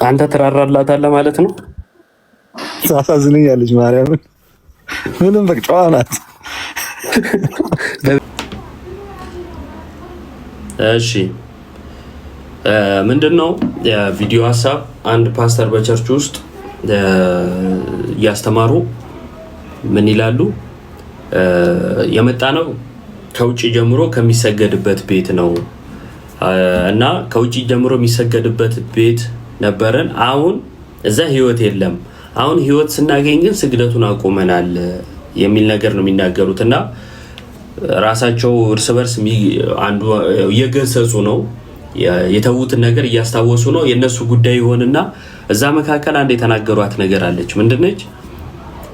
አንተ ትራራላታለህ ማለት ነው። ታሳዝነኛለች ማርያምን። ምንም በቃ ጨዋ ናት። እሺ ምንድነው የቪዲዮ ሀሳብ? አንድ ፓስተር በቸርች ውስጥ እያስተማሩ ምን ይላሉ? የመጣ ነው ከውጭ ጀምሮ ከሚሰገድበት ቤት ነው እና ከውጭ ጀምሮ የሚሰገድበት ቤት ነበረን። አሁን እዛ ህይወት የለም። አሁን ህይወት ስናገኝ ግን ስግደቱን አቁመናል የሚል ነገር ነው የሚናገሩት እና ራሳቸው እርስ በርስ አንዱ እየገሰጹ ነው፣ የተዉትን ነገር እያስታወሱ ነው። የነሱ ጉዳይ ይሆንና እዛ መካከል አንድ የተናገሯት ነገር አለች። ምንድነች?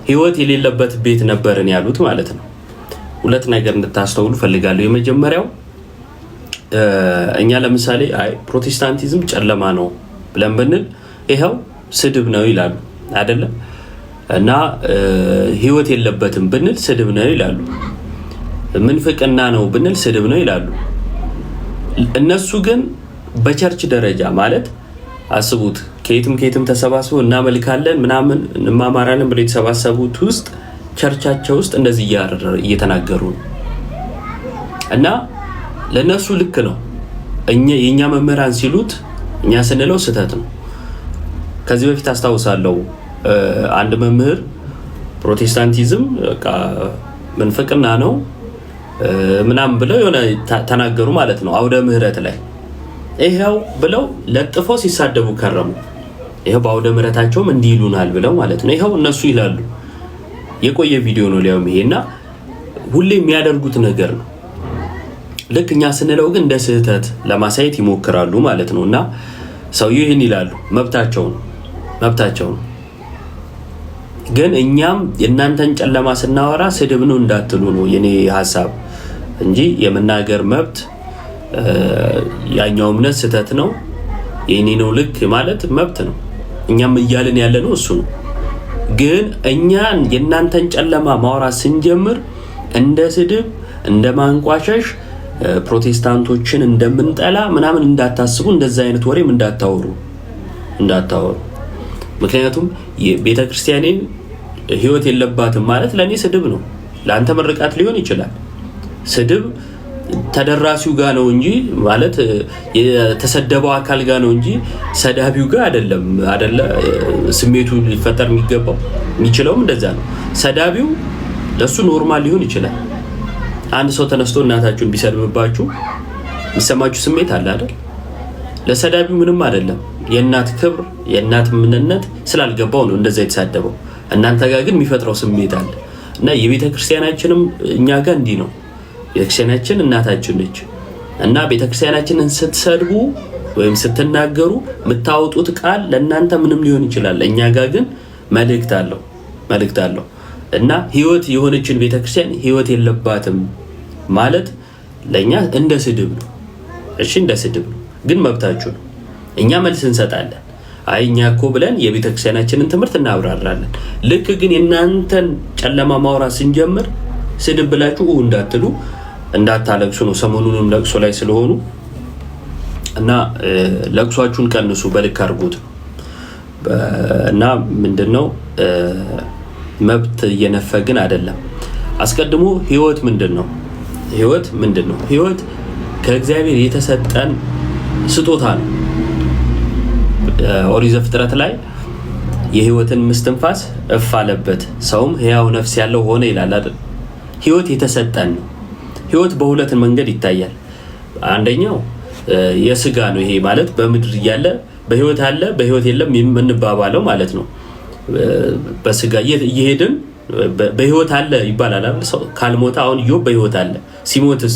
ህይወት የሌለበት ቤት ነበርን ያሉት ማለት ነው። ሁለት ነገር እንድታስተውሉ ፈልጋለሁ። የመጀመሪያው እኛ ለምሳሌ አይ ፕሮቴስታንቲዝም ጨለማ ነው ብለን ብንል ይኸው ስድብ ነው ይላሉ አይደለም? እና ህይወት የለበትም ብንል ስድብ ነው ይላሉ። ምንፍቅና ነው ብንል ስድብ ነው ይላሉ። እነሱ ግን በቸርች ደረጃ ማለት አስቡት፣ ከየትም ተሰባስበው እናመልካለን ምናምን እንማማራለን ብለው የተሰባሰቡት ውስጥ ቸርቻቸው ውስጥ እንደዚህ እየተናገሩ ነው። እና ለነሱ ልክ ነው። የኛ መምህራን ሲሉት እኛ ስንለው ስህተት ነው። ከዚህ በፊት አስታውሳለሁ አንድ መምህር ፕሮቴስታንቲዝም በቃ ምንፍቅና ነው ምናምን ብለው የሆነ ተናገሩ ማለት ነው። አውደ ምህረት ላይ ይሄው ብለው ለጥፈው ሲሳደቡ ከረሙ። ይሄው በአውደ ምህረታቸውም እንዲህ ይሉናል ብለው ማለት ነው። ይሄው እነሱ ይላሉ። የቆየ ቪዲዮ ነው ሊያውም ይሄና ሁሌ የሚያደርጉት ነገር ነው። ልክ እኛ ስንለው ግን እንደ ስህተት ለማሳየት ይሞክራሉ ማለት ነው። እና ሰውዬው ይህን ይላሉ። መብታቸው ነው። ግን እኛም የእናንተን ጨለማ ስናወራ ስድብ ነው እንዳትሉ ነው የኔ ሀሳብ እንጂ የመናገር መብት፣ ያኛው እምነት ስህተት ነው የኔ ነው ልክ ማለት መብት ነው። እኛም እያልን ያለ ነው እሱ ነው። ግን እኛን የእናንተን ጨለማ ማውራት ስንጀምር እንደ ስድብ እንደ ማንቋሸሽ ፕሮቴስታንቶችን እንደምንጠላ ምናምን እንዳታስቡ። እንደዛ አይነት ወሬም እንዳታወሩ። ምክንያቱም ቤተክርስቲያኔን ህይወት የለባትም ማለት ለኔ ስድብ ነው። ለአንተ ምርቃት ሊሆን ይችላል። ስድብ ተደራሲው ጋር ነው እንጂ ማለት የተሰደበው አካል ጋር ነው እንጂ ሰዳቢው ጋር አይደለ ስሜቱ ሊፈጠር የሚችለውም እንደዛ ነው። ሰዳቢው ለሱ ኖርማል ሊሆን ይችላል። አንድ ሰው ተነስቶ እናታችሁን ቢሰድብባችሁ የሚሰማችሁ ስሜት አለ አይደል? ለሰዳቢው ምንም አይደለም። የእናት ክብር የእናት ምንነት ስላልገባው ነው እንደዛ የተሳደበው። እናንተ ጋር ግን የሚፈጥረው ስሜት አለ እና የቤተክርስቲያናችንም እኛ ጋር እንዲህ ነው። ቤተክርስቲያናችን እናታችን ነች እና ቤተክርስቲያናችንን ስትሰድቡ ወይም ስትናገሩ የምታወጡት ቃል ለእናንተ ምንም ሊሆን ይችላል። እኛ ጋር ግን መልእክት አለው እና ህይወት የሆነችን ቤተክርስቲያን ህይወት የለባትም ማለት ለእኛ እንደ ስድብ ነው። እሺ እንደ ስድብ ነው፣ ግን መብታችሁ ነው። እኛ መልስ እንሰጣለን። አይ እኛ እኮ ብለን የቤተክርስቲያናችንን ትምህርት እናብራራለን። ልክ ግን የእናንተን ጨለማ ማውራት ስንጀምር ስድብ ብላችሁ እንዳትሉ እንዳታለቅሱ ነው። ሰሞኑንም ለቅሶ ላይ ስለሆኑ እና ለቅሷችሁን ቀንሱ፣ በልክ አድርጉት እና ምንድነው መብት እየነፈግን አይደለም። አስቀድሞ ህይወት ምንድነው? ህይወት ከእግዚአብሔር የተሰጠን ስጦታ ነው። ኦሪት ዘፍጥረት ላይ የህይወትን እስትንፋስ እፍ አለበት ሰውም ሕያው ነፍስ ያለው ሆነ ይላል አይደል? ህይወት የተሰጠን ነው። ህይወት በሁለት መንገድ ይታያል። አንደኛው የስጋ ነው። ይሄ ማለት በምድር እያለ በህይወት አለ በህይወት የለም የምንባባለው ማለት ነው። በስጋ እየሄድን በህይወት አለ ይባላል አይደል? ሰው ካልሞተ አሁን ኢዮብ በህይወት አለ፣ ሲሞትስ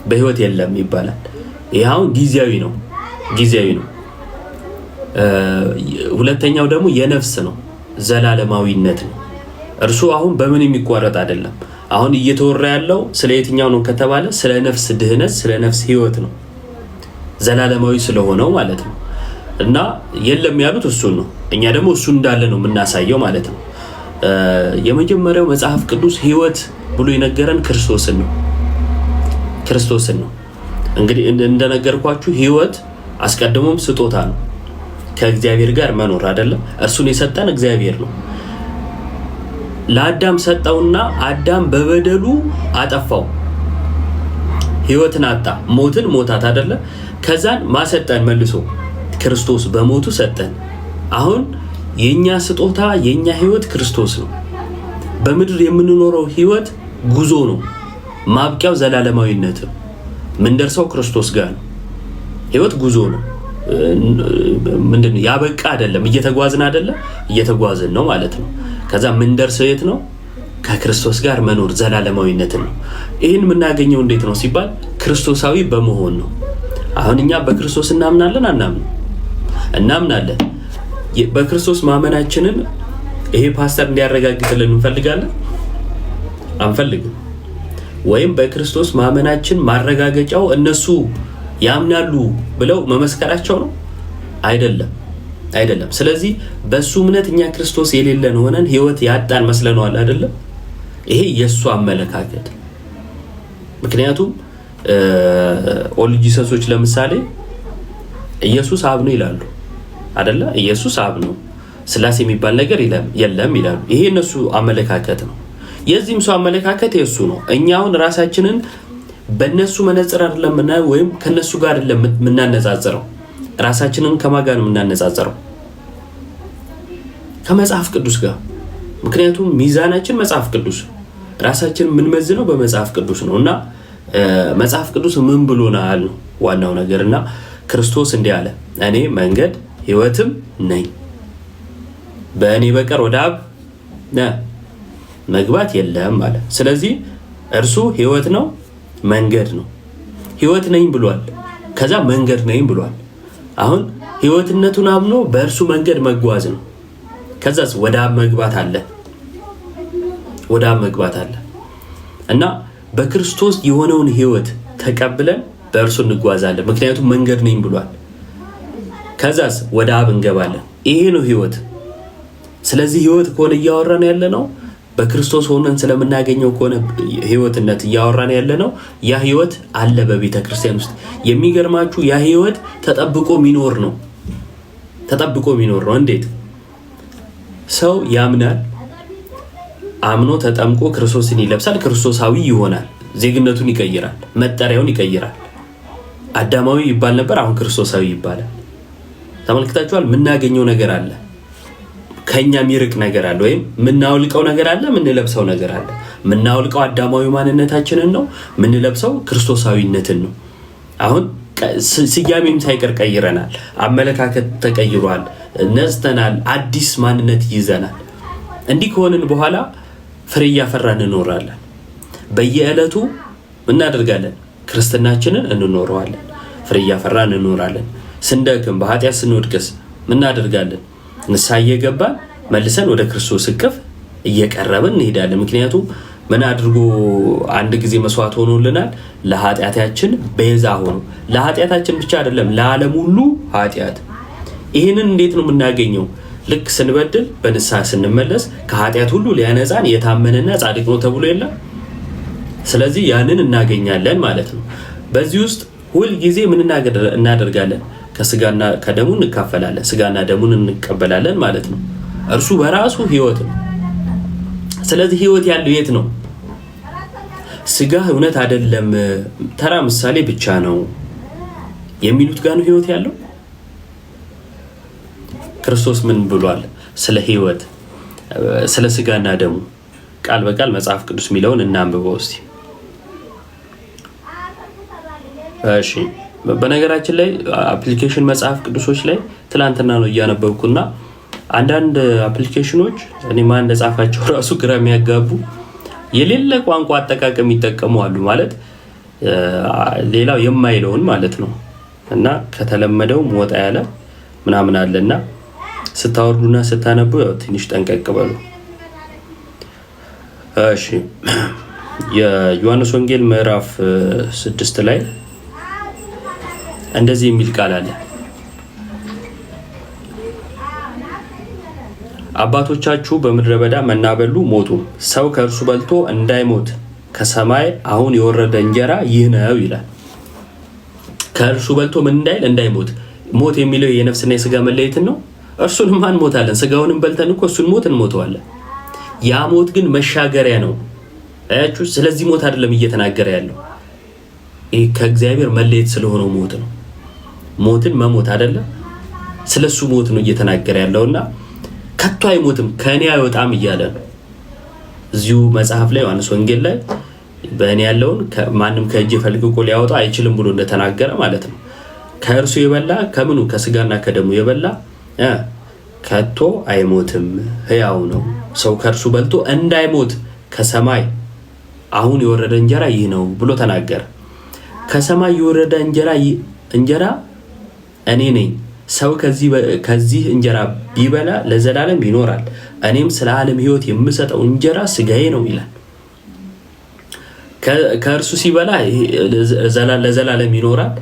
በህይወት የለም ይባላል። ይሄ አሁን ጊዜያዊ ነው። ሁለተኛው ደግሞ የነፍስ ነው፣ ዘላለማዊነት ነው። እርሱ አሁን በምን የሚቋረጥ አይደለም። አሁን እየተወራ ያለው ስለ የትኛው ነው ከተባለ ስለ ነፍስ ድህነት፣ ስለ ነፍስ ህይወት ነው፣ ዘላለማዊ ስለሆነው ማለት ነው። እና የለም ያሉት እሱን ነው። እኛ ደግሞ እሱ እንዳለ ነው የምናሳየው ማለት ነው። የመጀመሪያው መጽሐፍ ቅዱስ ህይወት ብሎ የነገረን ክርስቶስን ነው። እንግዲህ እንደነገርኳችሁ ህይወት አስቀድሞም ስጦታ ነው። ከእግዚአብሔር ጋር መኖር አይደለም። እርሱን የሰጠን እግዚአብሔር ነው። ለአዳም ሰጠውና አዳም በበደሉ አጠፋው፣ ህይወትን አጣ፣ ሞትን ሞታት አይደለ? ከዛን ማሰጠን መልሶ ክርስቶስ በሞቱ ሰጠን። አሁን የኛ ስጦታ የኛ ህይወት ክርስቶስ ነው። በምድር የምንኖረው ህይወት ጉዞ ነው። ማብቂያው ዘላለማዊነት ነው። ምንደርሰው ክርስቶስ ጋር ነው። ህይወት ጉዞ ነው። ምንድነው? ያበቃ አይደለም። እየተጓዝን አይደለም፣ እየተጓዝን ነው ማለት ነው። ከዛ ምንደርሰው የት ነው? ከክርስቶስ ጋር መኖር ዘላለማዊነትን ነው። ይህን የምናገኘው እንዴት ነው ሲባል ክርስቶሳዊ በመሆን ነው። አሁን እኛ በክርስቶስ እናምናለን እናምናለን። በክርስቶስ ማመናችንን ይሄ ፓስተር እንዲያረጋግጥልን እንፈልጋለን? አንፈልግም። ወይም በክርስቶስ ማመናችን ማረጋገጫው እነሱ ያምናሉ ብለው መመስከራቸው ነው? አይደለም። ስለዚህ በሱ እምነት እኛ ክርስቶስ የሌለን ሆነን ህይወት ያጣን መስለነዋል አይደለም? ይሄ የሱ አመለካከት። ምክንያቱም ኦል ጂሰሶች ለምሳሌ ኢየሱስ አብ ነው ይላሉ አይደለ? ኢየሱስ አብ ነው፣ ስላሴ የሚባል ነገር የለም ይላሉ። ይሄ እነሱ አመለካከት ነው። የዚህም ሰው አመለካከት የሱ ነው። እኛውን ራሳችንን በእነሱ መነጽር አይደለም የምናየው፣ ወይም ከነሱ ጋር አይደለም የምናነጻጽረው። ራሳችንን ከማን ጋር ነው የምናነጻጽረው? ከመጽሐፍ ቅዱስ ጋር። ምክንያቱም ሚዛናችን መጽሐፍ ቅዱስ፣ ራሳችንን የምንመዝነው በመጽሐፍ ቅዱስ ነው። እና መጽሐፍ ቅዱስ ምን ብሎናል ነው ዋናው ነገር። እና ክርስቶስ እንዲህ አለ፣ እኔ መንገድ ህይወትም ነኝ፣ በእኔ በቀር ወደ አብ መግባት የለም አለ። ስለዚህ እርሱ ህይወት ነው፣ መንገድ ነው። ህይወት ነኝ ብሏል፣ ከዛ መንገድ ነኝ ብሏል። አሁን ህይወትነቱን አምኖ በእርሱ መንገድ መጓዝ ነው። ከዛስ ወደ አብ መግባት አለ። እና በክርስቶስ የሆነውን ህይወት ተቀብለን በእርሱ እንጓዛለን። ምክንያቱም መንገድ ነኝ ብሏል። ከዛስ ወደ አብ እንገባለን። ይሄ ነው ህይወት። ስለዚህ ህይወት ከሆነ እያወራን ያለ ነው፣ በክርስቶስ ሆነን ስለምናገኘው ከሆነ ህይወትነት እያወራን ያለ ነው። ያ ህይወት አለ በቤተ ክርስቲያን ውስጥ። የሚገርማችሁ ያ ህይወት ተጠብቆ የሚኖር ነው። እንዴት? ሰው ያምናል፣ አምኖ ተጠምቆ ክርስቶስን ይለብሳል፣ ክርስቶሳዊ ይሆናል፣ ዜግነቱን ይቀይራል፣ መጠሪያውን ይቀይራል። አዳማዊ ይባል ነበር፣ አሁን ክርስቶሳዊ ይባላል። ተመልክታችኋል? የምናገኘው ነገር አለ፣ ከኛ የሚርቅ ነገር አለ፣ ወይም የምናውልቀው ነገር አለ፣ የምንለብሰው ነገር አለ። የምናውልቀው አዳማዊ ማንነታችንን ነው፣ የምንለብሰው ክርስቶሳዊነትን ነው። አሁን ስያሜም ሳይቀር ቀይረናል፣ አመለካከት ተቀይሯል፣ ነጽተናል፣ አዲስ ማንነት ይዘናል። እንዲህ ከሆንን በኋላ ፍሬ እያፈራን እንኖራለን። በየዕለቱ እናደርጋለን፣ ክርስትናችንን እንኖረዋለን፣ ፍሬ እያፈራን እንኖራለን። ስንደክም በኃጢአት ስንወድቅስ እናደርጋለን? ንስሐ እየገባን መልሰን ወደ ክርስቶስ እቅፍ እየቀረብን እንሄዳለን። ምክንያቱም ምን አድርጎ አንድ ጊዜ መስዋዕት ሆኖልናል፣ ለኃጢአታችን ቤዛ ሆኖ። ለኃጢአታችን ብቻ አይደለም፣ ለዓለም ሁሉ ኃጢአት። ይህንን እንዴት ነው የምናገኘው? ልክ ስንበድል በንስሐ ስንመለስ ከኃጢአት ሁሉ ሊያነጻን የታመነና ጻድቅ ነው ተብሎ የለም? ስለዚህ ያንን እናገኛለን ማለት ነው። በዚህ ውስጥ ሁል ጊዜ ምን እናደርጋለን? ከስጋና ከደሙ እንካፈላለን፣ ስጋና ደሙን እንቀበላለን ማለት ነው። እርሱ በራሱ ህይወት ነው። ስለዚህ ህይወት ያለው የት ነው? ስጋ እውነት አይደለም፣ ተራ ምሳሌ ብቻ ነው የሚሉት ጋር ነው ህይወት ያለው። ክርስቶስ ምን ብሏል ስለ ህይወት፣ ስለ ስጋና ደሙ? ቃል በቃል መጽሐፍ ቅዱስ የሚለውን እናንብበው እስቲ። እሺ፣ በነገራችን ላይ አፕሊኬሽን መጽሐፍ ቅዱሶች ላይ ትላንትና ነው እያነበብኩና አንዳንድ አፕሊኬሽኖች እኔ ማን እንደጻፋቸው ራሱ ግራ የሚያጋቡ የሌለ ቋንቋ አጠቃቀም ይጠቀሙ አሉ። ማለት ሌላው የማይለውን ማለት ነው። እና ከተለመደው ወጣ ያለ ምናምን አለና ስታወርዱና ስታነቡ ያው ትንሽ ጠንቀቅ በሉ። እሺ፣ የዮሐንስ ወንጌል ምዕራፍ 6 ላይ እንደዚህ የሚል ቃል አለ። አባቶቻችሁ በምድረ በዳ መና በሉ ሞቱም፣ ሰው ከእርሱ በልቶ እንዳይሞት ከሰማይ አሁን የወረደ እንጀራ ይህ ነው ይላል። ከእርሱ በልቶ ምን እንዳይል እንዳይሞት። ሞት የሚለው የነፍስና የስጋ መለየትን ነው። እርሱንም አንሞታለን፣ ስጋውንም በልተን እኮ እሱን ሞት እንሞተዋለን። ያ ሞት ግን መሻገሪያ ነው። አያችሁ? ስለዚህ ሞት አይደለም እየተናገረ ያለው፣ ይሄ ከእግዚአብሔር መለየት ስለሆነው ሞት ነው። ሞትን መሞት አይደለም፣ ስለሱ ሞት ነው እየተናገረ ያለውና ከቶ አይሞትም ከኔ አይወጣም እያለ ነው። እዚሁ መጽሐፍ ላይ ዮሐንስ ወንጌል ላይ በእኔ ያለውን ማንም ከእጄ ፈልጎ ሊያወጣው አይችልም ብሎ እንደተናገረ ማለት ነው። ከእርሱ የበላ ከምኑ ከስጋና ከደሙ የበላ ከቶ አይሞትም፣ ሕያው ነው። ሰው ከእርሱ በልቶ እንዳይሞት ከሰማይ አሁን የወረደ እንጀራ ይህ ነው ብሎ ተናገረ። ከሰማይ የወረደ እንጀራ እኔ ነኝ። ሰው ከዚህ እንጀራ ቢበላ ለዘላለም ይኖራል። እኔም ስለ ዓለም ሕይወት የምሰጠው እንጀራ ስጋዬ ነው ይላል። ከእርሱ ሲበላ ለዘላለም ይኖራል።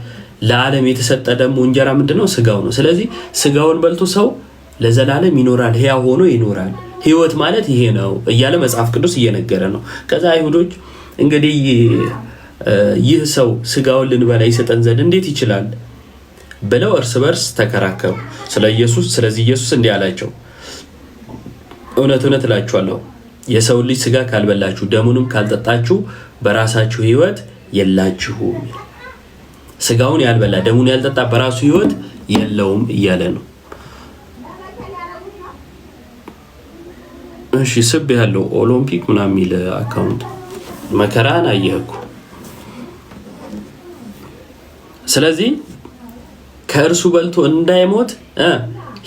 ለዓለም የተሰጠ ደግሞ እንጀራ ምንድነው? ስጋው ነው። ስለዚህ ስጋውን በልቶ ሰው ለዘላለም ይኖራል፣ ሕያው ሆኖ ይኖራል። ሕይወት ማለት ይሄ ነው እያለ መጽሐፍ ቅዱስ እየነገረ ነው። ከዛ አይሁዶች እንግዲህ ይህ ሰው ስጋውን ልንበላ ይሰጠን ዘንድ እንዴት ይችላል ብለው እርስ በርስ ተከራከሩ ስለዚህ ኢየሱስ እንዲህ አላቸው፣ እውነት እውነት እላችኋለሁ የሰውን ልጅ ስጋ ካልበላችሁ ደሙንም ካልጠጣችሁ በራሳችሁ ሕይወት የላችሁም። ስጋውን ያልበላ ደሙን ያልጠጣ በራሱ ሕይወት የለውም እያለ ነው። እሺ ስብ ያለው ኦሎምፒክ ምናምን የሚል አካውንት መከራን አየህኩ። ስለዚህ ከእርሱ በልቶ እንዳይሞት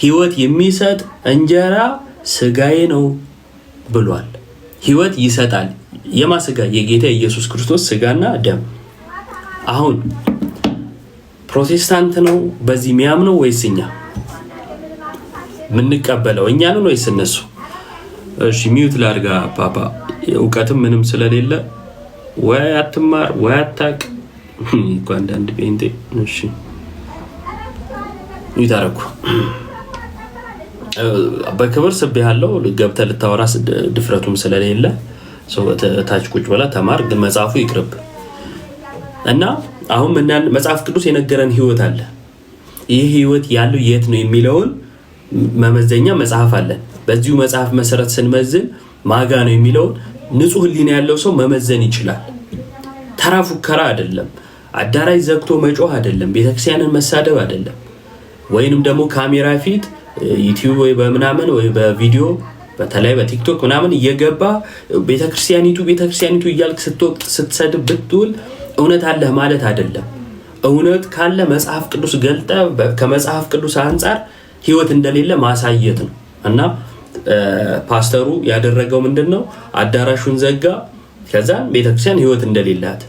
ሕይወት የሚሰጥ እንጀራ ስጋዬ ነው ብሏል። ሕይወት ይሰጣል። የማ ስጋ? የጌታ ኢየሱስ ክርስቶስ ስጋና ደም። አሁን ፕሮቴስታንት ነው በዚህ የሚያምነው ወይስ እኛ የምንቀበለው? እኛ ነን ወይስ እነሱ? እሺ ሚዩት ላድርጋ ፓፓ። እውቀትም ምንም ስለሌለ ወይ አትማር ወይ አታቅ እንኳን አንዳንድ ጴንጤ። እሺ ይታረኩ በክብር ስብ ያለው ገብተህ ልታወራ ድፍረቱም ስለሌለ ታች ቁጭ ብላ ተማር። ግን መጽሐፉ ይቅርብ እና አሁን መጽሐፍ ቅዱስ የነገረን ሕይወት አለ። ይህ ሕይወት ያለው የት ነው የሚለውን መመዘኛ መጽሐፍ አለን። በዚሁ መጽሐፍ መሰረት ስንመዝን ማጋ ነው የሚለውን ንጹህ ሕሊና ያለው ሰው መመዘን ይችላል። ተራ ፉከራ አይደለም። አዳራሽ ዘግቶ መጮህ አይደለም። ቤተክርስቲያንን መሳደብ አይደለም። ወይንም ደግሞ ካሜራ ፊት ዩቲዩብ ወይ በምናምን ወይ በቪዲዮ በተለይ በቲክቶክ ምናምን እየገባ ቤተክርስቲያኒቱ እያልክ ስትሰድብ ብትውል እውነት አለህ ማለት አይደለም። እውነት ካለ መጽሐፍ ቅዱስ ገልጠ ከመጽሐፍ ቅዱስ አንጻር ሕይወት እንደሌለ ማሳየት ነው። እና ፓስተሩ ያደረገው ምንድነው? አዳራሹን ዘጋ። ከዛ ቤተክርስቲያን ሕይወት እንደሌላት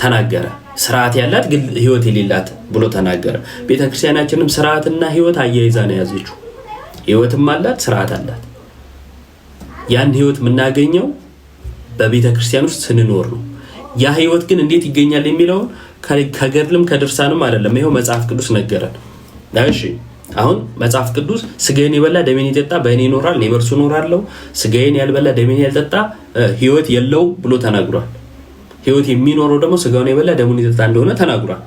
ተናገረ። ስርዓት ያላት ግን ሕይወት የሌላት ብሎ ተናገረ። ቤተክርስቲያናችንም ስርዓትና ሕይወት አያይዛ ነው ያዘችው። ሕይወትም አላት፣ ስርዓት አላት። ያን ሕይወት የምናገኘው በቤተክርስቲያን ውስጥ ስንኖር ነው። ያ ሕይወት ግን እንዴት ይገኛል የሚለውን ከገድልም ከድርሳንም አይደለም። ይሄው መጽሐፍ ቅዱስ ነገረን። እሺ አሁን መጽሐፍ ቅዱስ ስጋዬን የበላ ደሜን የጠጣ በእኔ ይኖራል፣ እኔ በእርሱ እኖራለሁ። ስጋዬን ያልበላ ደሜን ያልጠጣ ሕይወት የለውም ብሎ ተናግሯል። ሕይወት የሚኖረው ደግሞ ስጋውን የበላ ደሙን የጠጣ እንደሆነ ተናግሯል።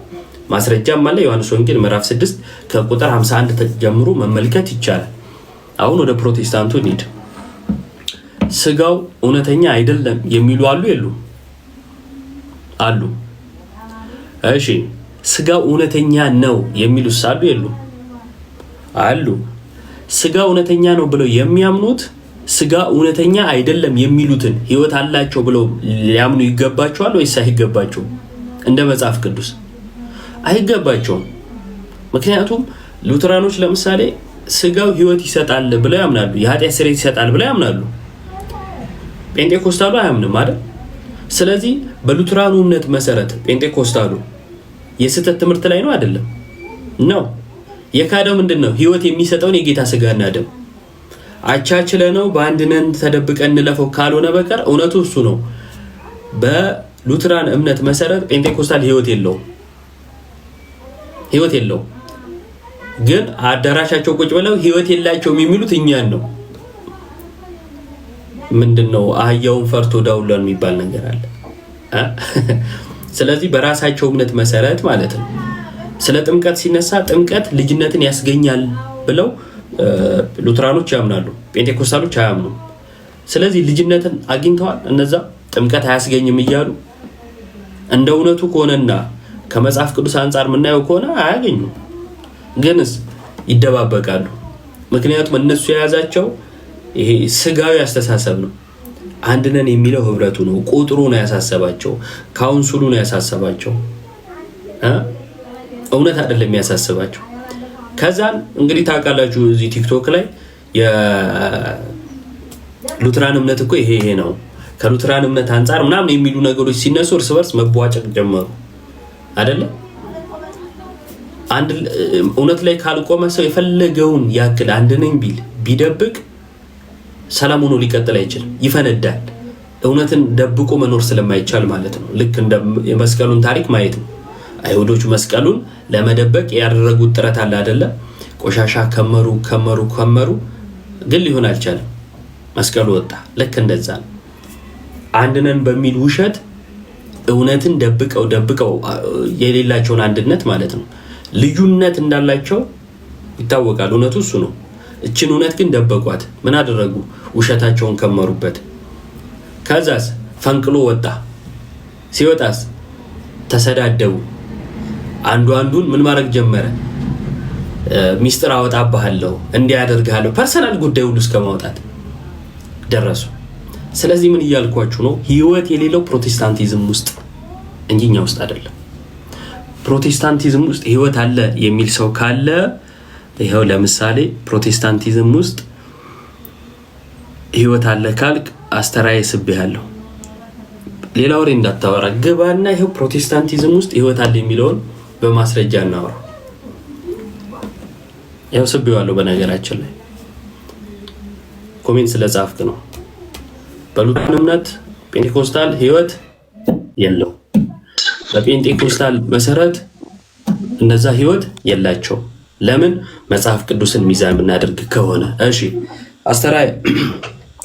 ማስረጃም አለ። ዮሐንስ ወንጌል ምዕራፍ 6 ከቁጥር 51 ጀምሮ መመልከት ይቻላል። አሁን ወደ ፕሮቴስታንቱ እንሂድ። ስጋው እውነተኛ አይደለም የሚሉ አሉ የሉም? አሉ። እሺ ስጋው እውነተኛ ነው የሚሉስ አሉ የሉም? አሉ። ስጋ እውነተኛ ነው ብለው የሚያምኑት ስጋ እውነተኛ አይደለም የሚሉትን ሕይወት አላቸው ብለው ሊያምኑ ይገባቸዋል ወይስ አይገባቸውም? እንደ መጽሐፍ ቅዱስ አይገባቸውም። ምክንያቱም ሉተራኖች ለምሳሌ ስጋው ሕይወት ይሰጣል ብለው ያምናሉ፣ የኃጢአት ስርየት ይሰጣል ብለው ያምናሉ። ጴንጤኮስታሉ አያምንም አይደል? ስለዚህ በሉተራኑ እምነት መሰረት ጴንጤኮስታሉ የስህተት ትምህርት ላይ ነው አይደለም? ነው የካደው ምንድነው? ሕይወት የሚሰጠውን የጌታ ስጋና ደም አቻችለ ነው በአንድነን ተደብቀን እንለፈው ካልሆነ በቀር እውነቱ እሱ ነው። በሉተራን እምነት መሰረት ጴንጤኮስታል ሕይወት የለውም። ግን አዳራሻቸው ቁጭ ብለው ሕይወት የላቸውም የሚሉት እኛን ነው። ምንድነው? አህያውን ፈርቶ ዳውላን የሚባል ነገር አለ። ስለዚህ በራሳቸው እምነት መሰረት ማለት ነው ስለ ጥምቀት ሲነሳ ጥምቀት ልጅነትን ያስገኛል ብለው ሉትራኖች ያምናሉ፣ ጴንጤኮስታሎች አያምኑም። ስለዚህ ልጅነትን አግኝተዋል እነዛ ጥምቀት አያስገኝም እያሉ እንደ እውነቱ ከሆነና ከመጽሐፍ ቅዱስ አንጻር የምናየው ከሆነ አያገኙም። ግንስ ይደባበቃሉ። ምክንያቱም እነሱ የያዛቸው ይሄ ስጋዊ አስተሳሰብ ነው። አንድ ነን የሚለው ህብረቱ ነው፣ ቁጥሩ ነው ያሳሰባቸው፣ ካውንስሉ ነው ያሳሰባቸው፣ እውነት አይደለም ያሳስባቸው። ከዛን እንግዲህ ታውቃላችሁ እዚህ ቲክቶክ ላይ የሉትራን እምነት እኮ ይሄ ነው ከሉትራን እምነት አንጻር ምናምን የሚሉ ነገሮች ሲነሱ እርስ በርስ መቧጨቅ ጀመሩ አይደለ? አንድ እውነት ላይ ካልቆመ ሰው የፈለገውን ያክል አንድ ነኝ ቢል ቢደብቅ ሰላም ሆኖ ሊቀጥል አይችልም፣ ይፈነዳል። እውነትን ደብቆ መኖር ስለማይቻል ማለት ነው። ልክ እንደ የመስቀሉን ታሪክ ማየት ነው። አይሁዶቹ መስቀሉን ለመደበቅ ያደረጉት ጥረት አለ አይደለ? ቆሻሻ ከመሩ ከመሩ ከመሩ፣ ግን ሊሆን አልቻለም። መስቀሉ ወጣ። ልክ እንደዛ ነው። አንድ ነን በሚል ውሸት እውነትን ደብቀው የሌላቸውን አንድነት ማለት ነው። ልዩነት እንዳላቸው ይታወቃል። እውነቱ እሱ ነው። እችን እውነት ግን ደበቋት። ምን አደረጉ? ውሸታቸውን ከመሩበት። ከዛስ ፈንቅሎ ወጣ። ሲወጣስ ተሰዳደቡ። አንዱ አንዱን ምን ማድረግ ጀመረ? ሚስጥር አወጣብሃለሁ፣ እንዲያደርግሃለሁ፣ ፐርሰናል ጉዳይ ሁሉ እስከ ማውጣት ደረሱ። ስለዚህ ምን እያልኳችሁ ነው? ህይወት የሌለው ፕሮቴስታንቲዝም ውስጥ እንጂ እኛ ውስጥ አይደለም። ፕሮቴስታንቲዝም ውስጥ ህይወት አለ የሚል ሰው ካለ ይሄው ለምሳሌ ፕሮቴስታንቲዝም ውስጥ ህይወት አለ ካልክ አስተራዬ ስብሃለሁ፣ ሌላ ወሬ እንዳታወራ፣ ግባና ይሄው ፕሮቴስታንቲዝም ውስጥ ህይወት አለ የሚለውን በማስረጃ እናወራ። ይሄው ስብሃለሁ። በነገራችን ላይ ኮሜንት ስለጻፍክ ነው። በሉትራን እምነት ጴንጤኮስታል ህይወት የለው። በጴንጤኮስታል መሰረት እነዛ ህይወት የላቸው። ለምን? መጽሐፍ ቅዱስን ሚዛን የምናደርግ ከሆነ። እሺ አስተራይ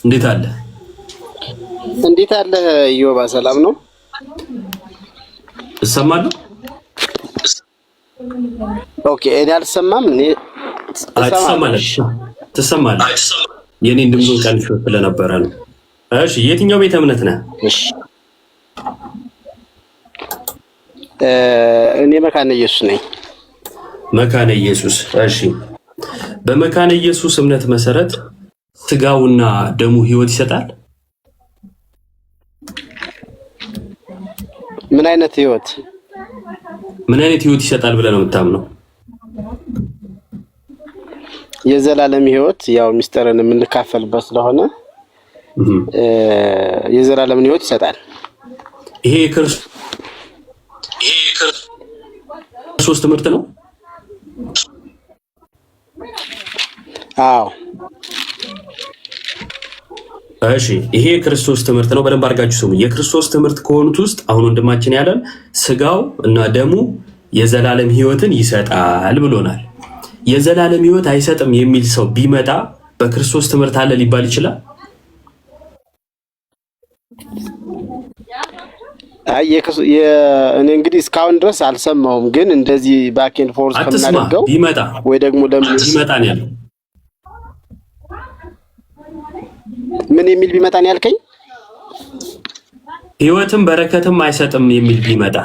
እንዴት አለ? እንዴት አለ ኢዮባ? ሰላም ነው? እሰማለሁ። ኦኬ እኔ አልሰማም። እኔ ትሰማለህ? የኔን ድምፅ ቀንሽ ስለነበረ ነው። እሺ የትኛው ቤተ እምነት ነህ? እሺ እኔ መካነ ኢየሱስ ነኝ። መካነ ኢየሱስ። እሺ በመካነ ኢየሱስ እምነት መሰረት ስጋውና ደሙ ህይወት ይሰጣል? ምን አይነት ህይወት ይሰጣል ብለህ ነው የምታምነው? የዘላለም ህይወት፣ ያው ሚስጥርን የምንካፈልበት ስለሆነ የዘላለም ህይወት ይሰጣል። ይሄ የክርስቶስ ትምህርት ነው? አዎ። እሺ ይሄ የክርስቶስ ትምህርት ነው። በደንብ አድርጋችሁ ስሙ። የክርስቶስ ትምህርት ከሆኑት ውስጥ አሁን ወንድማችን ያለን ስጋው እና ደሙ የዘላለም ህይወትን ይሰጣል ብሎናል። የዘላለም ህይወት አይሰጥም የሚል ሰው ቢመጣ በክርስቶስ ትምህርት አለ ሊባል ይችላል? እኔ እንግዲህ እስካሁን ድረስ አልሰማሁም፣ ግን እንደዚህ ባክ ኤንድ ፎርስ ከምናደርገው ቢመጣ ወይ ደግሞ ለምን ቢመጣ ነው ያለው? ምን የሚል ቢመጣ ነው ያልከኝ? ህይወትም በረከትም አይሰጥም የሚል ቢመጣ።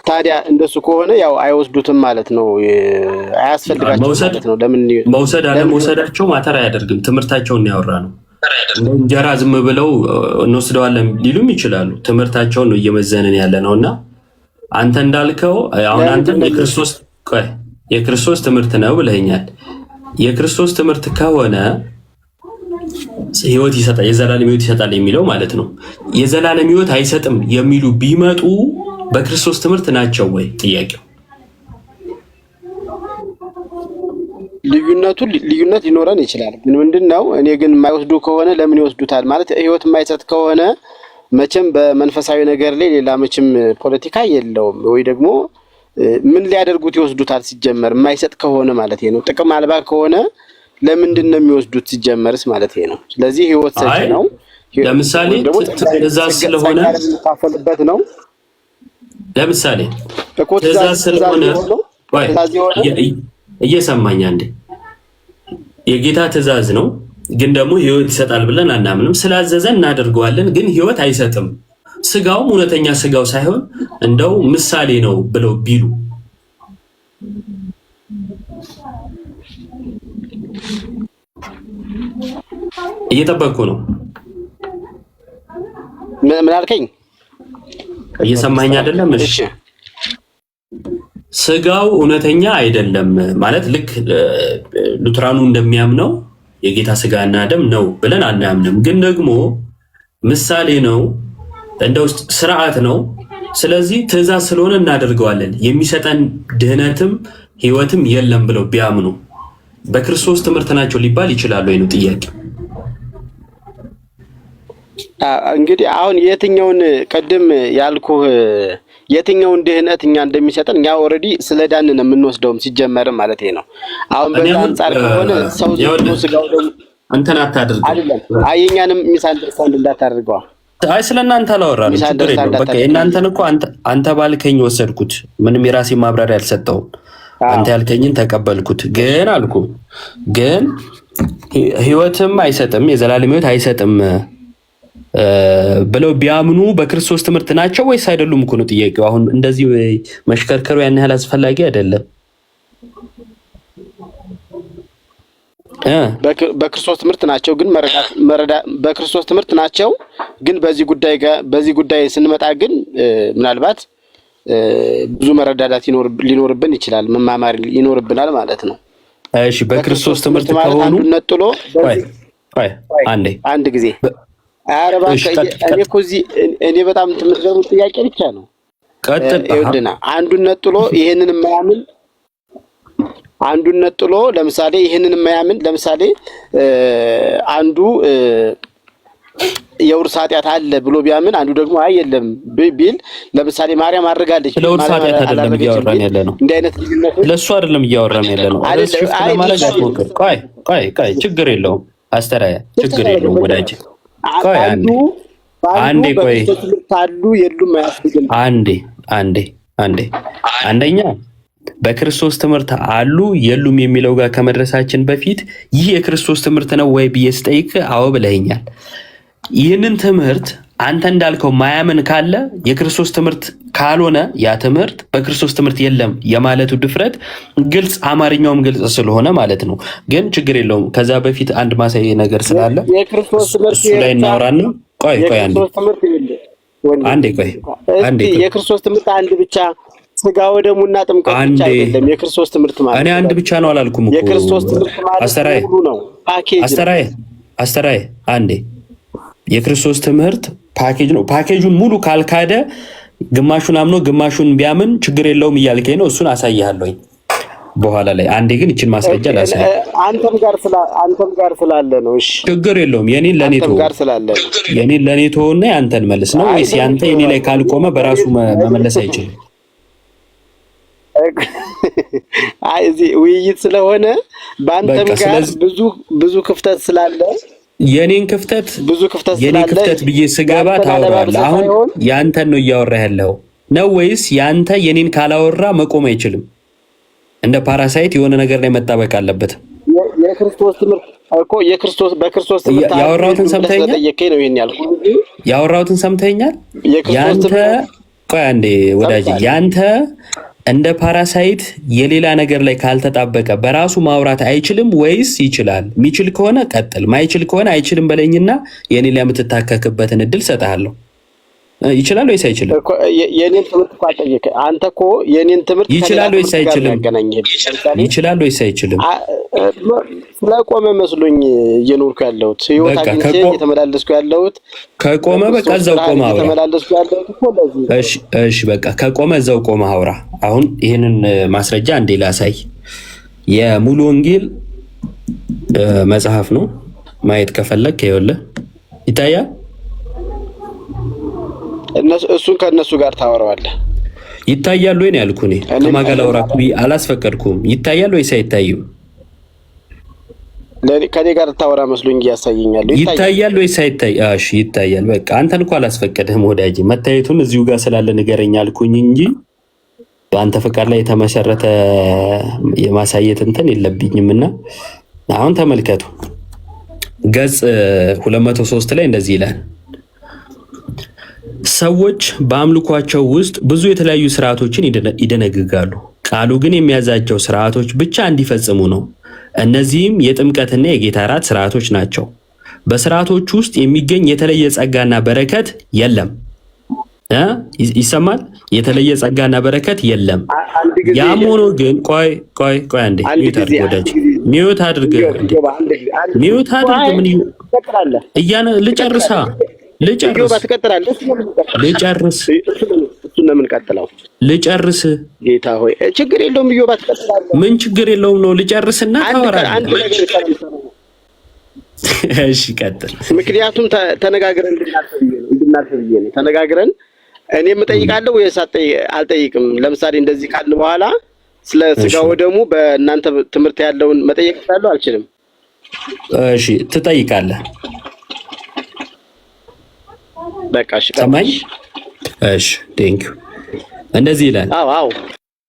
ታዲያ እንደሱ ከሆነ ያው አይወስዱትም ማለት ነው፣ አያስፈልጋቸውም ማለት ነው። ለምን መውሰድ አለመውሰዳቸው ማተር አያደርግም። ትምህርታቸውን ያወራ ነው። እንጀራ ዝም ብለው እንወስደዋለን ሊሉም ይችላሉ። ትምህርታቸውን ነው እየመዘንን ያለ ነውና አንተ እንዳልከው አሁን አንተ የክርስቶስ ትምህርት ነው ብለኛል። የክርስቶስ ትምህርት ከሆነ ህይወት ይሰጣል፣ የዘላለም ህይወት ይሰጣል የሚለው ማለት ነው። የዘላለም ህይወት አይሰጥም የሚሉ ቢመጡ በክርስቶስ ትምህርት ናቸው ወይ? ጥያቄው ልዩነት ሊኖረን ይችላል። ግን ምንድነው እኔ ግን የማይወስዱ ከሆነ ለምን ይወስዱታል? ማለት ህይወት የማይሰጥ ከሆነ መቼም በመንፈሳዊ ነገር ላይ ሌላ መቼም ፖለቲካ የለውም ወይ ደግሞ ምን ሊያደርጉት ይወስዱታል? ሲጀመር የማይሰጥ ከሆነ ማለት ነው። ጥቅም አልባ ከሆነ ለምንድን ነው የሚወስዱት ሲጀመርስ ማለት ነው። ስለዚህ ህይወት ሰጪ ነው። ለምሳሌ ትእዛዝ ስለሆነ ታፈልበት ነው። ለምሳሌ ትእዛዝ ስለሆነ እየሰማኝ አንዴ የጌታ ትእዛዝ ነው፣ ግን ደግሞ ህይወት ይሰጣል ብለን አናምንም። ስላዘዘን እናደርገዋለን፣ ግን ህይወት አይሰጥም። ስጋውም እውነተኛ ስጋው ሳይሆን እንደው ምሳሌ ነው ብለው ቢሉ እየጠበቅኩ ነው። ምን አልከኝ? እየሰማኝ አይደለም? እሺ ስጋው እውነተኛ አይደለም ማለት ልክ ሉትራኑ እንደሚያምነው የጌታ ስጋና ደም ነው ብለን አናምንም። ግን ደግሞ ምሳሌ ነው፣ እንደው ስርዓት ነው። ስለዚህ ትእዛዝ ስለሆነ እናደርገዋለን፣ የሚሰጠን ድህነትም ህይወትም የለም ብለው ቢያምኑ በክርስቶስ ትምህርት ናቸው ሊባል ይችላል ወይ ነው ጥያቄ። እንግዲህ አሁን የትኛውን ቅድም ያልኩህ የትኛውን ድህነት እኛ እንደሚሰጠን እኛ ኦልሬዲ ስለ ዳንን የምንወስደውም ሲጀመርም ማለት ነው። አሁን በዛ አንጻር ከሆነ ሰው ዝም ስጋው ደግሞ እንትን አታድርግ አይደለም። አየኛንም ሚስ አንደርስታንድ እንዳታደርገው። አይ ስለናንተ አላወራንም፣ ችግር የለውም። በቃ እናንተን እኮ አንተ ባልከኝ ወሰድኩት፣ ምንም የራሴ ማብራሪያ አልሰጠውም። አንተ ያልከኝን ተቀበልኩት። ግን አልኩ ግን ህይወትም አይሰጥም የዘላለም ህይወት አይሰጥም ብለው ቢያምኑ በክርስቶስ ትምህርት ናቸው ወይስ አይደሉም እኮ ነው ጥያቄው። አሁን እንደዚህ መሽከርከሩ ያን ያህል አስፈላጊ አይደለም። በክርስቶስ ትምህርት ናቸው ግን መረዳት በክርስቶስ ትምህርት ናቸው ግን በዚህ ጉዳይ ስንመጣ ግን ምናልባት ብዙ መረዳዳት ሊኖርብን ይችላል፣ መማማር ይኖርብናል ማለት ነው። እሺ በክርስቶስ ትምህርት ከሆኑ አንዱን ነጥሎ አንድ ጊዜ አረባ እኔ በጣም የምትገርም ጥያቄ ብቻ ነው። ቀጥል ይወድና አንዱን ነጥሎ ይሄንን የማያምን አንዱን ነጥሎ ለምሳሌ ይሄንን የማያምን ለምሳሌ አንዱ የውርስ ኃጢአት አለ ብሎ ቢያምን አንዱ ደግሞ አይ የለም ቢል ለምሳሌ ማርያም አድርጋለች ለውርስ ኃጢአት አይደለም እያወራን ያለ ነው። እንደ አይነት ልጅነት ለሱ አይደለም እያወራን ያለ ነው። አይ ማለት አትሞክር። ቆይ ችግር የለውም አስተራያ ችግር የለውም ወዳጅ። ቆይ አንዴ ቆይ ታሉ የሉም አያስፈልግም። አንዴ አንደኛ በክርስቶስ ትምህርት አሉ የሉም የሚለው ጋር ከመድረሳችን በፊት ይህ የክርስቶስ ትምህርት ነው ወይ ብዬ ስጠይቅ አዎ ብለኸኛል። ይህንን ትምህርት አንተ እንዳልከው ማያምን ካለ የክርስቶስ ትምህርት ካልሆነ ያ ትምህርት በክርስቶስ ትምህርት የለም የማለቱ ድፍረት ግልጽ፣ አማርኛውም ግልጽ ስለሆነ ማለት ነው። ግን ችግር የለውም። ከዛ በፊት አንድ ማሳየ ነገር ስላለ እሱ ላይ እናወራና ቆይ አንዴ የክርስቶስ ትምህርት አንድ ብቻ ስጋ ወደሙና ጥምቀት ብቻ አይደለም የክርስቶስ ትምህርት ማለት። እኔ አንድ ብቻ ነው አላልኩም እኮ የክርስቶስ ትምህርት ማለት ሁሉ ነው። አስተራዬ አንዴ የክርስቶስ ትምህርት ፓኬጅ ነው። ፓኬጁን ሙሉ ካልካደ ግማሹን አምኖ ግማሹን ቢያምን ችግር የለውም እያልከኝ ነው። እሱን አሳይሃለሁኝ በኋላ ላይ። አንዴ ግን እቺን ማስረጃ ላሳይ። አንተም ጋር ስላለ ነው። እሺ ችግር የለውም። የኔን ለኔ ተወውና ያንተን መልስ ነው ወይስ ያንተ የኔ ላይ ካልቆመ በራሱ መመለስ አይችልም? አይ እዚህ ውይይት ስለሆነ በአንተም ጋር ብዙ ክፍተት ስላለ የኔን ክፍተት ብዬ ስገባ ታወራለህ። አሁን ያንተን ነው እያወራህ ያለው ነው ወይስ ያንተ የኔን ካላወራ መቆም አይችልም? እንደ ፓራሳይት የሆነ ነገር ላይ መጣበቅ አለበት። የክርስቶስ ትምህርት እኮ በክርስቶስ ትምህርት ያወራሁትን ሰምተኸኛል? ነው ይሄን ያልኩት። ያወራሁትን ሰምተኸኛል? ያንተ ቆይ አንዴ ወዳጅ፣ ያንተ እንደ ፓራሳይት የሌላ ነገር ላይ ካልተጣበቀ በራሱ ማውራት አይችልም ወይስ ይችላል? የሚችል ከሆነ ቀጥል፣ ማይችል ከሆነ አይችልም በለኝና የኔ ላይ የምትታከክበትን እድል ሰጥሃለሁ። ይችላል ወይስ አይችልም? የኔን ትምህርት ቋጠየከ አንተ እኮ የኔን ትምህርት ይችላል ወይስ አይችልም? ይችላል ወይስ አይችልም? ስለቆመ መስሎኝ እየኖርኩ ያለሁት ህይወት አግኝቼ እየተመላለስኩ ያለሁት ከቆመ በቃ እዛው ቆመ አውራ። እየተመላለስኩ ያለሁት እኮ ለዚህ። እሺ በቃ ከቆመ እዛው ቆመ አውራ። አሁን ይሄንን ማስረጃ እንዴ ላሳይ። የሙሉ ወንጌል መጽሐፍ ነው። ማየት ከፈለክ ይኸውልህ ይታያል። እሱን ከነሱ ጋር ታወራዋለህ። ይታያል ወይ ነው ያልኩህ? እኔ ከማን ጋር ላውራ አላስፈቀድኩም። ይታያል ወይስ አይታይም? ከኔ ጋር ታወራ መስሎኝ እያሳየኛል። ይታያል ወይስ አይታይ? እሺ ይታያል። በቃ አንተን እኮ አላስፈቀድህም ወዳጅ። መታየቱን እዚሁ ጋር ስላለ ንገረኝ አልኩኝ እንጂ በአንተ ፈቃድ ላይ የተመሰረተ የማሳየት እንትን የለብኝምና አሁን ተመልከቱ። ገጽ 203 ላይ እንደዚህ ይላል። ሰዎች በአምልኳቸው ውስጥ ብዙ የተለያዩ ስርዓቶችን ይደነግጋሉ። ቃሉ ግን የሚያዛቸው ስርዓቶች ብቻ እንዲፈጽሙ ነው። እነዚህም የጥምቀትና የጌታ እራት ስርዓቶች ናቸው። በስርዓቶች ውስጥ የሚገኝ የተለየ ጸጋና በረከት የለም። ይሰማል? የተለየ ጸጋና በረከት የለም። ያም ሆኖ ግን ቆይ አንዴ ሚዩት አድርግ ልጨርስ። ጌታ ሆይ ችግር የለውም። ኢዮብ ትቀጥላለህ። ምን ችግር የለውም ነው። ልጨርስና ታወራለህ። እሺ ቀጥል። ምክንያቱም ተነጋግረን እንድናልፍ ብዬ ነው። ተነጋግረን እኔም እጠይቃለሁ ወይስ አልጠይቅም? ለምሳሌ እንደዚህ ካልን በኋላ ስለ ስጋው ደሙ በእናንተ ትምህርት ያለውን መጠየቅ እችላለሁ አልችልም? እሺ ትጠይቃለህ። በቃ እሺ ሰማኝ። እሺ ቴንክ ዩ። እንደዚህ ይላል። አዎ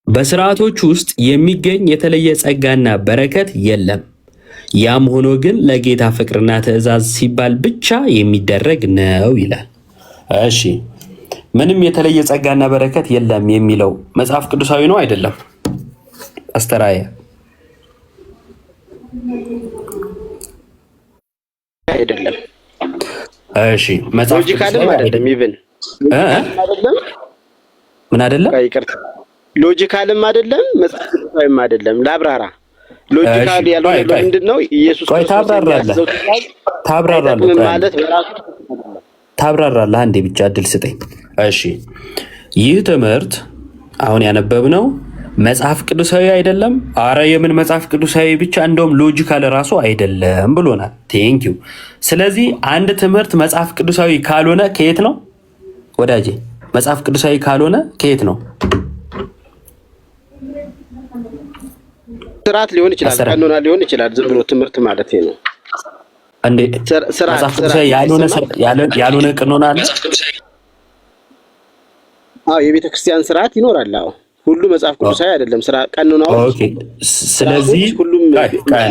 በስርዓቶች ውስጥ የሚገኝ የተለየ ጸጋና በረከት የለም። ያም ሆኖ ግን ለጌታ ፍቅርና ትእዛዝ ሲባል ብቻ የሚደረግ ነው ይላል። እሺ ምንም የተለየ ጸጋና በረከት የለም የሚለው መጽሐፍ ቅዱሳዊ ነው አይደለም? አስተራየ አይደለም። እሺ መጽሐፍ ቅዱሳዊ አይደለም። ኢቭን አይደለም። ምን አይደለም? ይቅርታ ሎጂካልም አይደለም፣ መጽሐፍ ቅዱሳዊም አይደለም። ላብራራ። ሎጂካል ያለው ምንድነው? ኢየሱስ ክርስቶስ ታብራራለህ ማለት በራሱ ታብራራለህ። አንዴ ብቻ እድል ስጠኝ። እሺ ይህ ትምህርት አሁን ያነበብነው መጽሐፍ ቅዱሳዊ አይደለም። አረ የምን መጽሐፍ ቅዱሳዊ ብቻ እንደውም ሎጂካል ራሱ አይደለም ብሎናል። ቴንክ ዩ። ስለዚህ አንድ ትምህርት መጽሐፍ ቅዱሳዊ ካልሆነ ከየት ነው ወዳጄ? መጽሐፍ ቅዱሳዊ ካልሆነ ከየት ነው? ስርዓት ሊሆን ይችላል፣ ቀኖና ሊሆን ይችላል። ዝም ብሎ ትምህርት ማለት ነው እንዴ? መጽሐፍ ቅዱሳዊ ያልሆነ ቀኖና አለ? አዎ የቤተ ክርስቲያን ስርዓት ይኖራል። አዎ ሁሉ መጽሐፍ ቅዱሳዊ አይደለም። ስራ ቀኖናው። ኦኬ ስለዚህ ሁሉም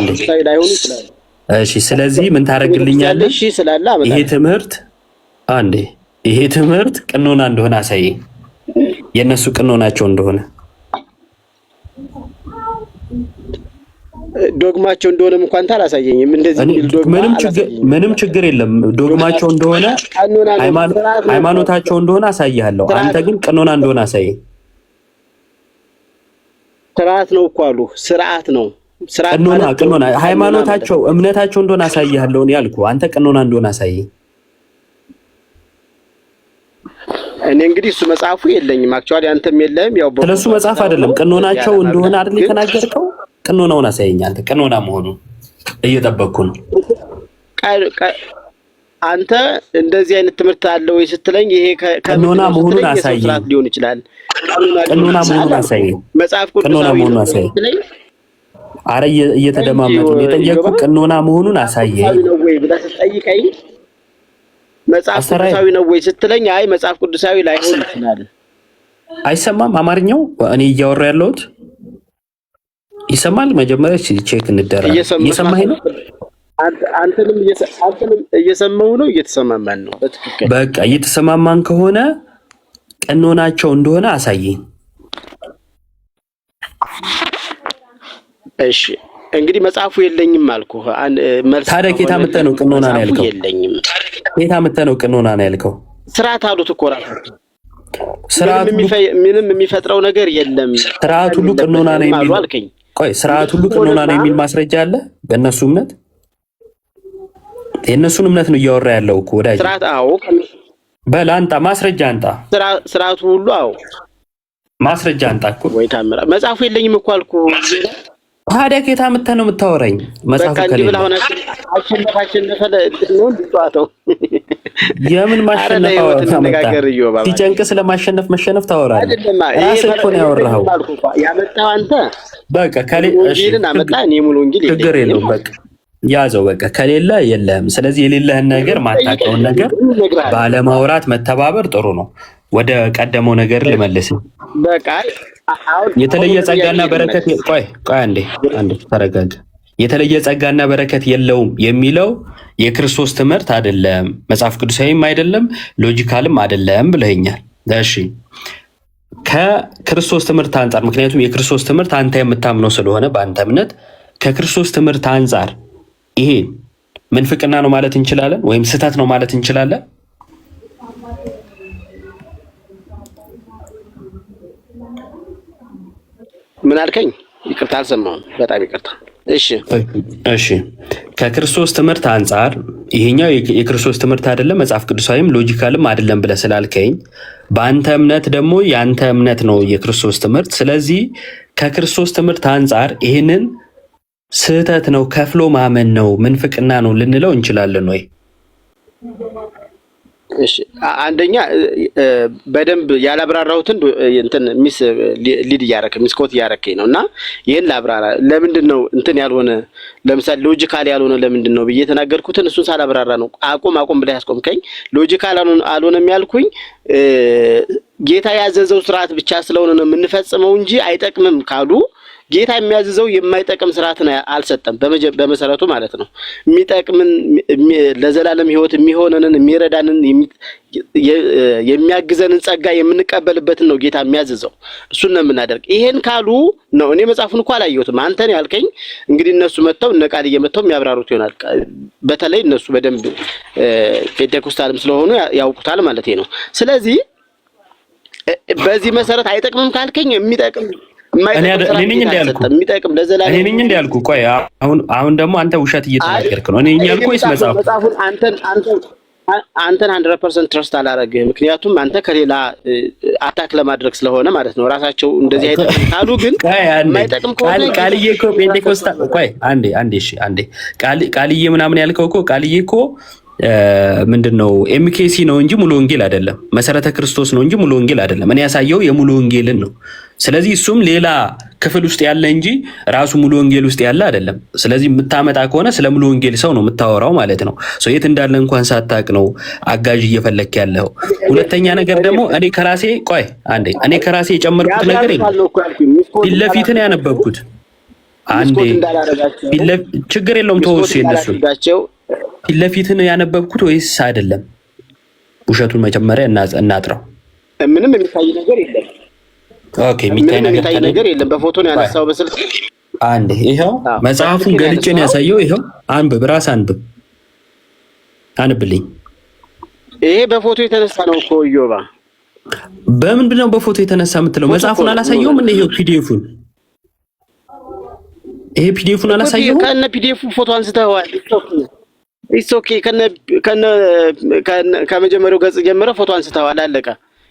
ቅዱሳዊ ላይሆኑ ይችላል። እሺ ስለዚህ ምን ታደርግልኛለህ? እሺ ስላለ ይሄ ትምህርት ቀኖና እንደሆነ አሳየኝ። የነሱ ቀኖናቸው እንደሆነ ዶግማቸው እንደሆነም እንኳን ታላሳየኝም። እንደዚህ ምንም ችግር የለም። ዶግማቸው እንደሆነ ሃይማኖታቸው እንደሆነ አሳይሃለሁ። አንተ ግን ቀኖና እንደሆነ አሳየኝ። ስርዓት ነው እኮ አሉ። ስርዓት ነው። ቀኖና ሃይማኖታቸው እምነታቸው እንደሆነ አሳይሃለሁ ነው ያልኩህ። አንተ ቀኖና እንደሆነ አሳየኝ። እኔ እንግዲህ እሱ መጽሐፉ የለኝም። አክቹአሊ አንተም የለህም። ያው ስለሱ መጽሐፍ አይደለም ቀኖናቸው እንደሆነ አይደል የተናገርከው? ቀኖናውን አሳየኝ። አንተ ቀኖና መሆኑ እየጠበቅኩ ነው። አንተ እንደዚህ አይነት ትምህርት አለ ወይ ስትለኝ ይሄ ቀኖና መሆኑን አሳየኝ ሊሆን ይችላል። ቀኖና መሆኑን አሳየኝ። መጽሐፍ ቅዱስ ቀኖና መሆኑን አሳየኝ። አረ እየተደማመጡ ነው የጠየቁት። ቀኖና መሆኑን አሳየኝ ነው ወይ ብለህ ስትጠይቀኝ መጽሐፍ ቅዱሳዊ ነው ወይ ስትለኝ አይ መጽሐፍ ቅዱሳዊ ላይሆን ይችላል። አይሰማም አማርኛው እኔ እያወራ ያለሁት ይሰማል? መጀመሪያ ቼክ እንደራለን። እየሰማኸኝ ነው? አንተንም እየሰማሁ ነው። እየተሰማማን ነው። በትክክል በቃ እየተሰማማን ከሆነ ቀኖናቸው እንደሆነ አሳየኝ። እሺ እንግዲህ መጽሐፉ የለኝም አልኩህ። ታዲያ ኬታ መተህ ነው ቀኖና ነው ያልከው? የለኝም። ኬታ መተህ ነው ቀኖና ነው ያልከው? ስርዓት አሉት እኮ ራሳቸው። ምንም የሚፈጥረው ነገር የለም። ስርዓት ሁሉ ቀኖና ነው የሚል አልከኝ። ቆይ ስርዓት ሁሉ ቀኖና ነው የሚል ማስረጃ አለ? በእነሱ እምነት የእነሱን እምነት ነው እያወራ ያለው እኮ ወዳጅ። ስርዓት አዎ። በል አንጣ ማስረጃ አንጣ። ስርዓቱ ሁሉ አዎ ማስረጃ አንጣ እኮ። ወይ ታምራ መጽሐፉ የለኝም እኮ አልኩህ። ታዲያ ኬታ መተህ ነው የምታወራኝ? መጽሐፉ ከሌለ አሸነፈ ነው እንድትዋተው። የምን ማሸነፍ አወራ? ሲጨንቅ ስለማሸነፍ መሸነፍ ታወራለህ? ራስህ እኮ ነው ያወራኸው። ያመጣው አንተ በቃ ወንጌልን አመጣ። እኔ ሙሉ ወንጌል ችግር የለውም። በቃ ያዘው በቃ ከሌለ የለህም። ስለዚህ የሌለህን ነገር ማታውቀውን ነገር ባለማውራት መተባበር ጥሩ ነው። ወደ ቀደመው ነገር ልመልስ። በቃ የተለየ ጸጋና በረከት ቆይ አንዴ ተረጋጋ። የተለየ ጸጋና በረከት የለውም የሚለው የክርስቶስ ትምህርት አይደለም፣ መጽሐፍ ቅዱሳዊም አይደለም፣ ሎጂካልም አይደለም ብለኸኛል። እሺ ከክርስቶስ ትምህርት አንጻር፣ ምክንያቱም የክርስቶስ ትምህርት አንተ የምታምነው ስለሆነ በአንተ እምነት ከክርስቶስ ትምህርት አንጻር ይሄ ምንፍቅና ነው ማለት እንችላለን ወይም ስህተት ነው ማለት እንችላለን? ምን አልከኝ? ይቅርታ አልሰማሁም። በጣም ይቅርታ። እሺ ከክርስቶስ ትምህርት አንጻር ይሄኛው የክርስቶስ ትምህርት አይደለም፣ መጽሐፍ ቅዱሳዊም ሎጂካልም አይደለም ብለህ ስላልከኝ በአንተ እምነት ደግሞ የአንተ እምነት ነው የክርስቶስ ትምህርት። ስለዚህ ከክርስቶስ ትምህርት አንጻር ይህንን ስህተት ነው ከፍሎ ማመን ነው ምንፍቅና ነው ልንለው እንችላለን ወይ? እሺ አንደኛ በደንብ ያላብራራሁትን እንትን ሊድ ሚስኮት እያረከኝ ነው እና ይሄን ላብራራ። ለምንድን ነው እንትን ያልሆነ ለምሳሌ ሎጂካል ያልሆነ ለምንድን ነው ብዬ የተናገርኩትን እሱን ሳላብራራ ነው አቁም ብለህ ያስቆምከኝ። ሎጂካል አልሆነም ያልኩኝ ጌታ ያዘዘው ስርዓት ብቻ ስለሆነ ነው የምንፈጽመው እንጂ አይጠቅምም ካሉ ጌታ የሚያዝዘው የማይጠቅም ስርዓትን አልሰጠም። በመሰረቱ ማለት ነው የሚጠቅምን ለዘላለም ህይወት የሚሆነንን የሚረዳንን የሚያግዘንን ጸጋ የምንቀበልበትን ነው ጌታ የሚያዝዘው። እሱን ነው የምናደርግ። ይሄን ካሉ ነው እኔ መጽሐፉን እንኳን አላየሁትም። አንተን ያልከኝ እንግዲህ እነሱ መጥተው እነ ቃልዬ መጥተው የሚያብራሩት ይሆናል። በተለይ እነሱ በደንብ ፔንቴኮስታልም ስለሆኑ ያውቁታል ማለት ነው። ስለዚህ በዚህ መሰረት አይጠቅምም ካልከኝ የሚጠቅም እኔ ነኝ እንዳልኩ። ቆይ አሁን ደግሞ አንተ ውሸት እየተናገርክ ነው። እኔ ያልኩ ወይስ መጽሐፉን አንተን 100% ትረስት አላረግህ። ምክንያቱም አንተ ከሌላ አታክ ለማድረግ ስለሆነ ማለት ነው። ራሳቸው እንደዚህ አይጠቅም ካሉ ግን የማይጠቅም ከሆነ ቃልዬ እኮ ፔንቴኮስታል ቆይ አንዴ ቃልዬ ምናምን ያልከው እኮ ቃልዬ እኮ ምንድነው ኤምኬሲ ነው እንጂ ሙሉ ወንጌል አይደለም። መሰረተ ክርስቶስ ነው እንጂ ሙሉ ወንጌል አይደለም። እኔ ያሳየው የሙሉ ወንጌልን ነው። ስለዚህ እሱም ሌላ ክፍል ውስጥ ያለ እንጂ ራሱ ሙሉ ወንጌል ውስጥ ያለ አይደለም። ስለዚህ የምታመጣ ከሆነ ስለ ሙሉ ወንጌል ሰው ነው የምታወራው ማለት ነው። የት እንዳለ እንኳን ሳታቅ ነው አጋዥ እየፈለክ ያለው። ሁለተኛ ነገር ደግሞ እኔ ከራሴ የጨመርኩት ነገር ፊት ለፊት ነው ያነበብኩት። ችግር የለውም ተወሱ የነሱ ፊት ለፊት ነው ያነበብኩት ወይስ አይደለም? ውሸቱን መጀመሪያ እናጥራው። ምንም የሚታይ ነገር የለም። ኦኬ የሚታይ ነገር የለም። በፎቶ ነው ያነሳው በስልክ። ይሄው መጽሐፉን ገልጬ ነው ያሳየው። ይሄው አንብብ፣ ራስ አንብልኝ። ይሄ በፎቶ የተነሳ ነው እኮ ዮባ። በምንድን ነው በፎቶ የተነሳ የምትለው? መጽሐፉን አላሳየውም? ምን ይሄው ፒዲኤፉን አላሳየውም? ከነ ፒዲኤፉ ፎቶ አንስተዋል። ኢትስ ኦኬ። ከመጀመሪያው ገጽ ጀምረህ ፎቶ አንስተዋል። አለቀ።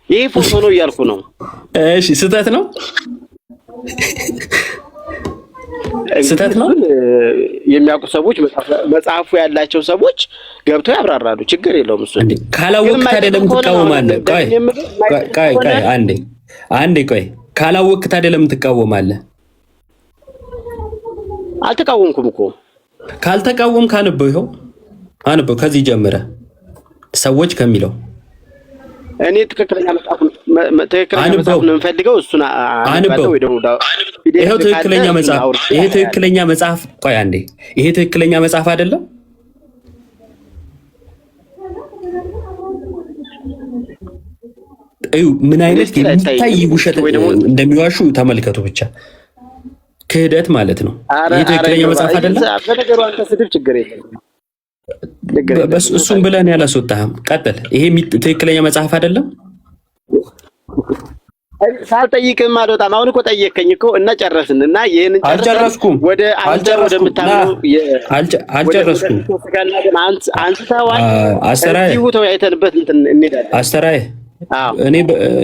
ይሄ ፎቶ ነው እያልኩ ነው። እሺ ስህተት ነው የሚያውቁ ሰዎች መጽሐፉ ያላቸው ሰዎች ገብተው ያብራራሉ። ችግር የለውም። እሱ ካላወቅህ ታዲያ ለምን ትቃወማለህ? ቆይ ካላወቅህ ታዲያ ለምን ትቃወማለህ? አልተቃወምኩም እኮ። ካልተቃወምክ አንበው ከዚህ ጀምረህ ሰዎች ከሚለው እኔ ትክክለኛ መጽሐፍ ነው የምፈልገው። እሱን አንበው ወይ ደግሞ ይሄው ትክክለኛ መጽሐፍ ቆይ አንዴ፣ ይሄ ትክክለኛ መጽሐፍ አይደለም? ምን አይነት የሚታይ ውሸት እንደሚዋሹ ተመልከቱ። ብቻ ክህደት ማለት ነው። ይሄ ትክክለኛ መጽሐፍ አይደለም? በነገሩ አንተ ስድብ ችግር የለም። እሱም ብለን ያላስወጣህም ቀጥል። ይሄ ትክክለኛ መጽሐፍ አይደለም? ሳልጠይቅህም አልወጣም። አሁን እኮ ጠየቀኝ እኮ እና ጨረስን እና ይሄንን አልጨረስኩም። ወደምታምነው አልጨረስኩም። አንስተዋል። አስተራዬ ተወያይተንበት እንሄዳለን። አስተራዬ እኔ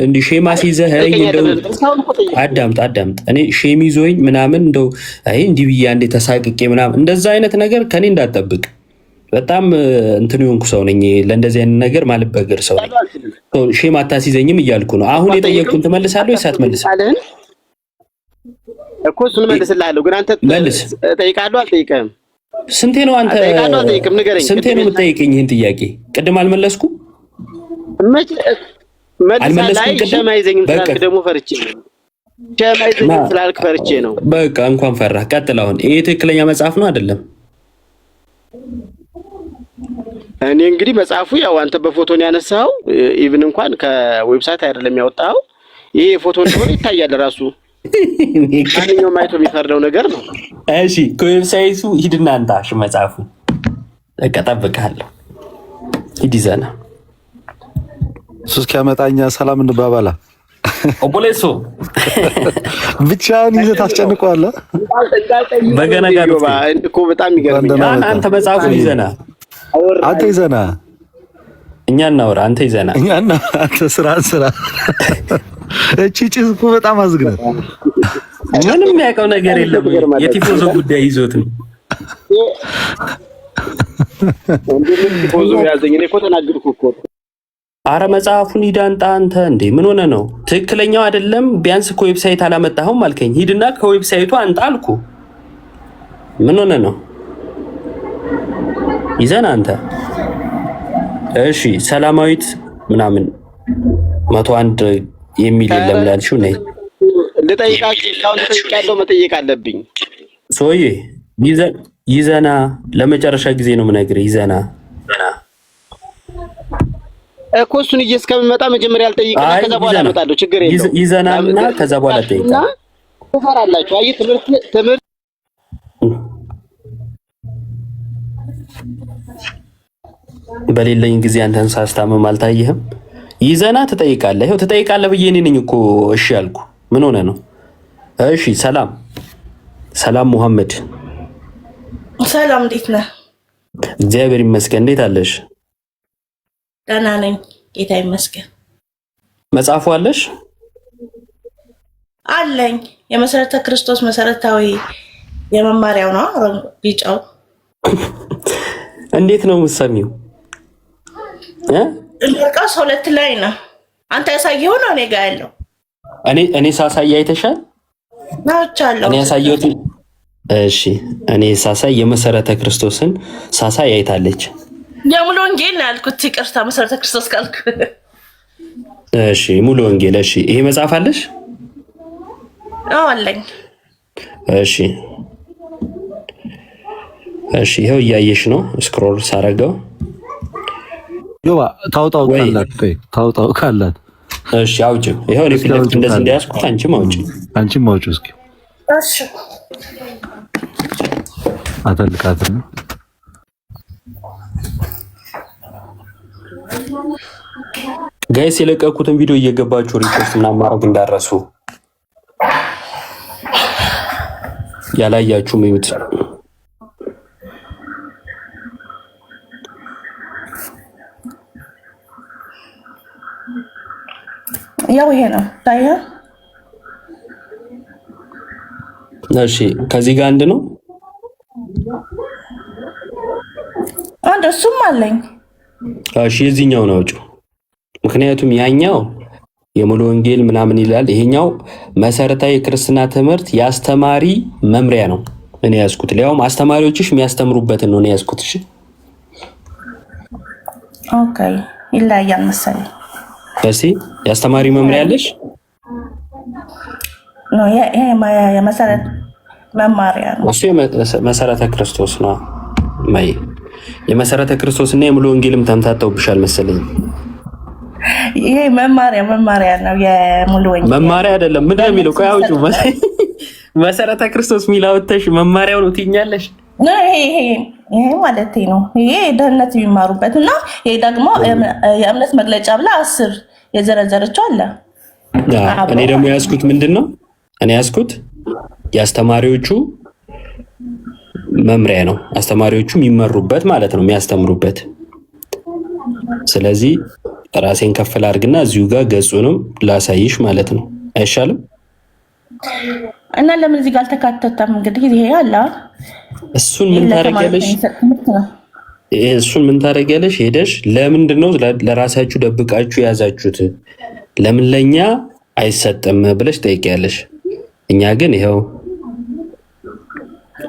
እንዲህ ሼም አስይዘህ እንደው አዳምጥ። እኔ ሼም ይዞኝ ምናምን እንደው እንዲህ ብዬ አንዴ ተሳቅቄ ምናምን እንደዛ አይነት ነገር ከኔ እንዳትጠብቅ። በጣም እንትን የሆንኩ ሰው ነኝ። ለእንደዚህ አይነት ነገር ማልበገር ሰው ነኝ። ሼም አታስይዘኝም እያልኩ ነው። አሁን የጠየቅኩን ትመልሳለህ ወይስ አትመልስም? እኮ እሱን መልስልሃለሁ፣ ግን አንተ መልስ። እጠይቃለሁ አልጠይቅህም? ስንቴ ነው አንተ ስንቴ ነው የምትጠይቀኝ ይሄን ጥያቄ? ቅድም አልመለስኩም መልሳላይ ሸማይዘኝም ስላልክ ደግሞ ፈርቼ ነው። ሸማይዘኝም ስላልክ ፈርቼ ነው። በቃ እንኳን ፈራህ። ቀጥል። አሁን ይሄ ትክክለኛ መጽሐፍ ነው አይደለም? እኔ እንግዲህ መጽሐፉ ያው አንተ በፎቶ ነው ያነሳው። ኢቭን እንኳን ከዌብሳይት አይደለም ያወጣው። ይሄ ፎቶ እንደሆነ ይታያል ራሱ። ማንኛውም አይቶ የሚፈርደው ነገር ነው። እሺ ከዌብሳይቱ ሂድና አንታሽ መጽሐፉ እጠብቅሃለሁ። ሂድ ይዘና ሱስ ከመጣኛ ሰላም እንባባላ። ኦቦሌሶ ብቻህን ይዘህ ታስጨንቀዋለህ። በገና ጋር እኮ በጣም ይገርምኛል። አንተ መጽሐፉን ይዘና አንተ ይዘና እኛ እናውራ። አንተ ይዘና አንተ ስራ እቺ ጭስ እኮ በጣም አዝግናት። ምንም የሚያውቀው ነገር የለም። የቲፎዞ ጉዳይ ይዞት ነው። እንደምን ቲፎዞ ያዘኝ? እኔ እኮ ተናገርኩ እኮ። አረ መጽሐፉን ሂድ አንጣ። አንተ እንዴ ምን ሆነ ነው? ትክክለኛው አይደለም። ቢያንስ ከዌብሳይት አላመጣኸውም አልከኝ። ሂድና ከዌብሳይቱ አንጣ አልኩ። ምን ሆነ ነው? ይዘና አንተ። እሺ ሰላማዊት ምናምን 101 የሚል የለም ላልሽው ነይ ልጠይቃችሁ። ካውንት ጠይቃለሁ፣ መጠየቅ አለብኝ። ሶዬ ይዘና ለመጨረሻ ጊዜ ነው የምነግርህ። ይዘና እኮ እሱን እስከምመጣ መጀመሪያ አልጠይቅና ከዛ በኋላ እመጣለሁ። ችግር የለውም። ይዘናና ከዛ በኋላ ጠይቃለሁ። ትፈራላችሁ። አይ ትምህርት በሌለኝ ጊዜ አንተን ሳስታምም አልታየህም? ይዘና ትጠይቃለህ። ይኸው ትጠይቃለህ ብዬ እኔ ነኝ እኮ እሺ ያልኩ። ምን ሆነ ነው? እሺ ሰላም ሙሐመድ። ሰላም እንዴት ነህ? እግዚአብሔር ይመስገን። እንዴት አለሽ? ደህና ነኝ ጌታ ይመስገን። መጽሐፉ አለሽ? አለኝ። የመሰረተ ክርስቶስ መሰረታዊ የመማሪያው ነው ቢጫው። እንዴት ነው የምትሰሚው? እንቀስ 2 ላይ ነው። አንተ ያሳየው ነው እኔ ጋር ያለው። እኔ ሳሳይ አይተሻል? ናቻለሁ። እኔ ያሳየሁት እሺ፣ እኔ ሳሳይ የመሰረተ ክርስቶስን ሳሳይ አይታለች። የሙሉ ወንጌል ነው ያልኩት። ይቅርታ መሰረተ ክርስቶስ ካልኩ። እሺ ሙሉ ወንጌል። እሺ ይሄ መጽሐፍ አለሽ? አዎ አለኝ። እሺ ይኸው እያየሽ ነው። ስክሮል ሳረገው ዮባ ታውጣው ካላት እሺ አውጪ። ይኸው እኔ ፊት ለፊት እንደዚህ እንዳያስኩት አንቺም አውጪ እስኪ። እሺ አተልካትን ጋይስ የለቀኩትን ቪዲዮ እየገባችሁ ሪፖስት ምናምን ማድረግ እንዳረሱ። ያላያችሁ ምዩት። ያው ይሄ ነው ታያ። እሺ ከዚህ ጋር አንድ ነው። አንድ እሱም አለኝ። እሺ የዚህኛውን አውጪው። ምክንያቱም ያኛው የሙሉ ወንጌል ምናምን ይላል። ይሄኛው መሰረታዊ የክርስትና ትምህርት የአስተማሪ መምሪያ ነው። እኔ ያዝኩት ሊያውም አስተማሪዎችሽ የሚያስተምሩበትን ነው እኔ ያዝኩት። እሺ ኦኬ ይለያል መሰለኝ። እሺ የአስተማሪ መምሪያ አለሽ? ነው ይሄ የመሰረት መማሪያ ነው። እሱ የመሰረተ ክርስቶስ ነው። ማይ የመሰረተ ክርስቶስ እና የሙሉ ወንጌልም ተምታተውብሻል መሰለኝ። ይሄ መማሪያ ነው። የሙሉ ወንጌል መማሪያ አይደለም። ምንድን ነው የሚለው? ቆይ አውጪው። መሰረተ ክርስቶስ ሚላውተሽ መማሪያው ነው ትይኛለሽ? ይሄ ማለት ነው። ይሄ ደህንነት የሚማሩበት እና ይሄ ደግሞ የእምነት መግለጫ ብላ 10 የዘረዘረችው አለ። እኔ ደግሞ ያዝኩት ምንድን ነው? እኔ ያዝኩት የአስተማሪዎቹ መምሪያ ነው። አስተማሪዎቹ የሚመሩበት ማለት ነው፣ የሚያስተምሩበት። ስለዚህ ራሴን ከፍል አድርግና እዚሁ ጋር ገጹንም ላሳይሽ ማለት ነው። አይሻልም? እና ለምን እዚህ ጋር አልተካተተም? እንግዲህ ይሄ አለ። እሱን ምን ታደርጊያለሽ? ሄደሽ ለምንድን ነው ለራሳችሁ ደብቃችሁ የያዛችሁት? ለምን ለኛ አይሰጥም ብለሽ ጠይቂያለሽ። እኛ ግን ይኸው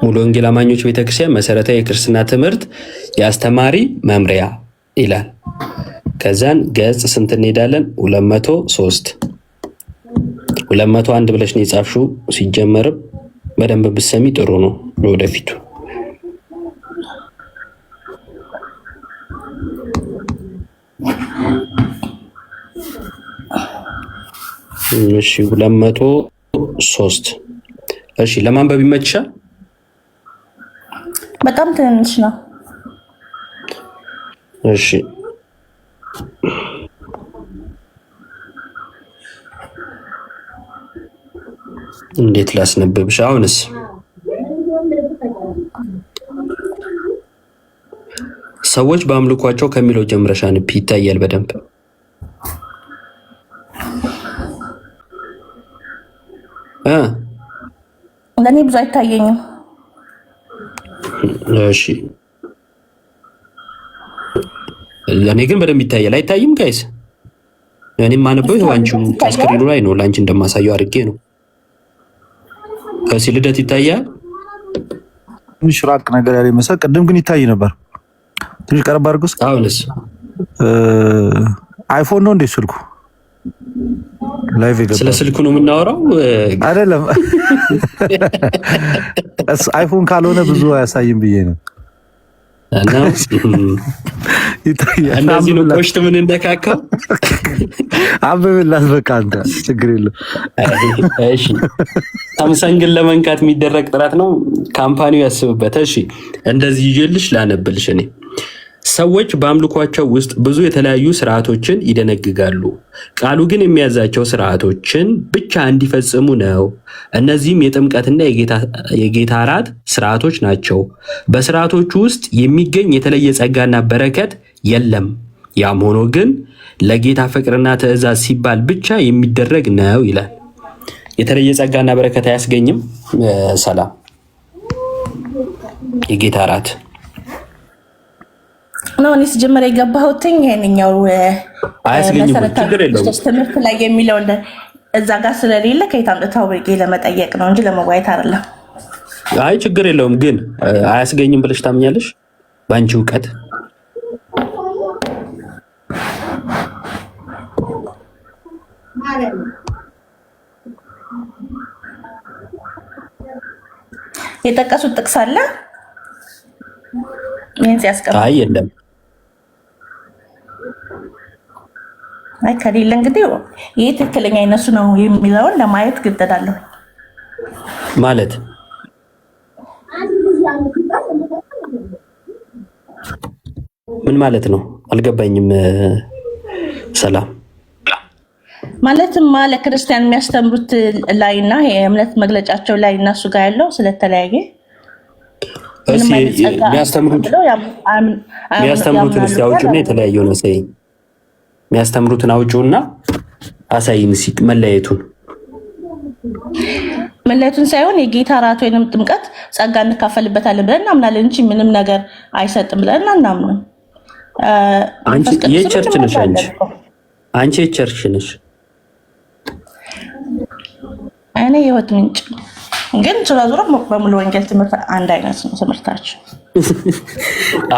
ሙሉ ወንጌል አማኞች ቤተክርስቲያን መሰረታዊ የክርስትና ትምህርት የአስተማሪ መምሪያ ይላል። ከዛን ገጽ ስንት እንሄዳለን? 203 201 ብለሽ ነው የጻፍሽው። ሲጀመርም በደንብ ብትሰሚ ጥሩ ነው ለወደፊቱ። እሺ 203 እሺ ለማንበብ ይመችሻል? በጣም ትንሽ ነው። እሺ እንዴት ላስነብብሽ? አሁንስ ሰዎች በአምልኳቸው ከሚለው ጀምረሽ አንብ፣ ይታያል በደንብ። ለኔ ብዙ አይታየኝም። እሺ ለኔ ግን በደንብ ይታያል። አይታይም ጋይስ? እኔም ማነበው አንቺም ከስክሪኑ ላይ ነው፣ ላንቺ እንደማሳየው አድርጌ ነው። ከዚህ ልደት ይታያል። ትንሽ ራቅ ነገር ያለ መሰል፣ ቅድም ግን ይታይ ነበር። ትንሽ ቀረብ አድርጎስ። አሁንስ አይፎን ነው እንዴ ስልኩ? ላይቭ ይገባል። ስለ ስልኩ ነው የምናወራው አይደለም? አይፎን ካልሆነ ብዙ አያሳይም ብዬ ነው። እና እነዚህ ነው ቆሽት ምን እንደካካው አበበላት። በቃ አንተ ችግር የለም። እሺ ሳምሰንግን ለመንካት የሚደረግ ጥረት ነው፣ ካምፓኒው ያስብበት። እሺ እንደዚህ ይዤልሽ ላነብልሽ። እኔ ሰዎች በአምልኳቸው ውስጥ ብዙ የተለያዩ ስርዓቶችን ይደነግጋሉ። ቃሉ ግን የሚያዛቸው ስርዓቶችን ብቻ እንዲፈጽሙ ነው። እነዚህም የጥምቀትና የጌታ እራት ስርዓቶች ናቸው። በስርዓቶቹ ውስጥ የሚገኝ የተለየ ጸጋና በረከት የለም። ያም ሆኖ ግን ለጌታ ፍቅርና ትእዛዝ ሲባል ብቻ የሚደረግ ነው ይላል። የተለየ ጸጋና በረከት አያስገኝም። ሰላም የጌታ እራት ነው። እኔ ስጀምር የገባሁትኝ ይሄንኛው መሰረታዊ ትምህርት ላይ የሚለው እዛ ጋር ስለሌለ ከየት አምጥተው ብዬ ለመጠየቅ ነው እንጂ ለመዋየት አይደለም። አይ ችግር የለውም። ግን አያስገኝም ብለሽ ታምኛለሽ በአንቺ እውቀት? የጠቀሱት ጥቅስ አለ ይሄን ሲያስቀምጥ? አይ የለም። አይ ከሌለ እንግዲህ ይሄ ትክክለኛ የነሱ ነው የሚለውን ለማየት ግደዳለሁ። ማለት ምን ማለት ነው አልገባኝም። ሰላም ማለትማ ለክርስቲያን የሚያስተምሩት ላይና የእምነት መግለጫቸው ላይ እነሱ ጋር ያለው ስለተለያየ የሚያስተምሩትን እስኪ አውጪውና የተለያየው ነው ሰይ የሚያስተምሩትን አውጪውና አሳይን እስኪ መለያየቱን ሳይሆን የጌታ እራት ወይንም ጥምቀት ጸጋ እንካፈልበታለን ብለን እናምናለን እንጂ ምንም ነገር አይሰጥም ብለን እናምናለን። አንቺ የቸርች ነሽ። አንቺ የቸርች ነሽ። እኔ የህይወት ምንጭ ግን ዙሮ በሙሉ ወንጌል ትምህርት አንድ አይነት ነው ትምህርታችን።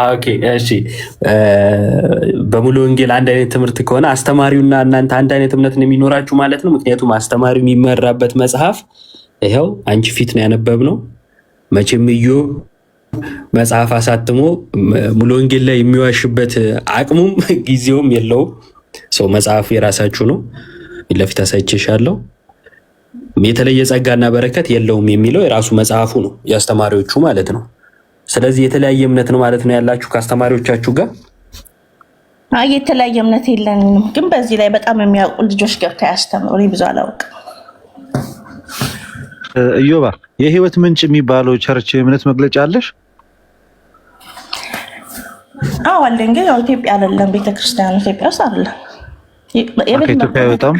ኦኬ እሺ። በሙሉ ወንጌል አንድ አይነት ትምህርት ከሆነ አስተማሪውና እናንተ አንድ አይነት እምነት ነው የሚኖራችሁ ማለት ነው። ምክንያቱም አስተማሪው የሚመራበት መጽሐፍ ይኸው አንቺ ፊት ነው ያነበብነው። መቼም ኢዮብ መጽሐፍ አሳትሞ ሙሉ ወንጌል ላይ የሚዋሽበት አቅሙም ጊዜውም የለውም። ሰው መጽሐፉ የራሳችሁ ነው። ለፊት አሳይቼሻለሁ። የተለየ ጸጋና በረከት የለውም የሚለው የራሱ መጽሐፉ ነው፣ የአስተማሪዎቹ ማለት ነው። ስለዚህ የተለያየ እምነት ነው ማለት ነው ያላችሁ ከአስተማሪዎቻችሁ ጋር? አይ የተለያየ እምነት የለንም፣ ግን በዚህ ላይ በጣም የሚያውቁ ልጆች ገብተው ያስተምሩ። እኔ ብዙ አላውቅም። እዮባ የህይወት ምንጭ የሚባለው ቸርች እምነት መግለጫ አለሽ? አዎ አለኝ፣ ግን ያው ኢትዮጵያ አይደለም፣ ቤተክርስቲያን ኢትዮጵያ ውስጥ አይደለም። ኢትዮጵያ በጣም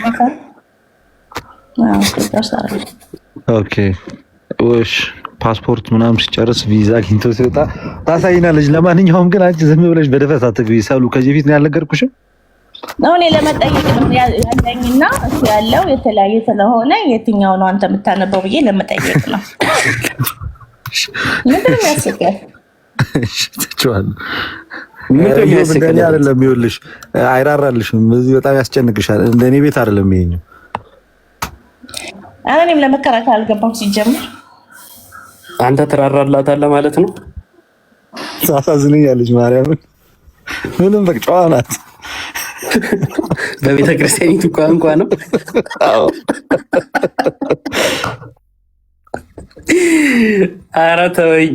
ኦኬ። እሺ ፓስፖርት ምናምን ሲጨርስ ቪዛ አግኝቶ ሲወጣ ታሳይናለች። ለማንኛውም ግን አንቺ ዝም ብለሽ በደፈት አትግቢ። ሰሉ ከዚህ ፊት ነው ያልነገርኩሽም ነው። እኔ ለመጠየቅ ያለኝና እሱ ያለው የተለያየ ስለሆነ የትኛው ነው አንተ የምታነበው ብዬ ለመጠየቅ ነው። ምንድን ነው የሚያስቀው? ትችዋለህ። እንደኔ አይደለም ይኸውልሽ፣ አይራራልሽም። እዚህ በጣም ያስጨንቅሻል። እንደኔ ቤት አይደለም ይሄኛው። እኔም ለመከራከር አልገባም ሲጀምር። አንተ ትራራላታለህ ማለት ነው። ታሳዝነኛለች ማርያምን። ምንም በቃ ጨዋ ናት። በቤተ ክርስቲያኒቱ ቋንቋ ነው። ኧረ ተወኝ።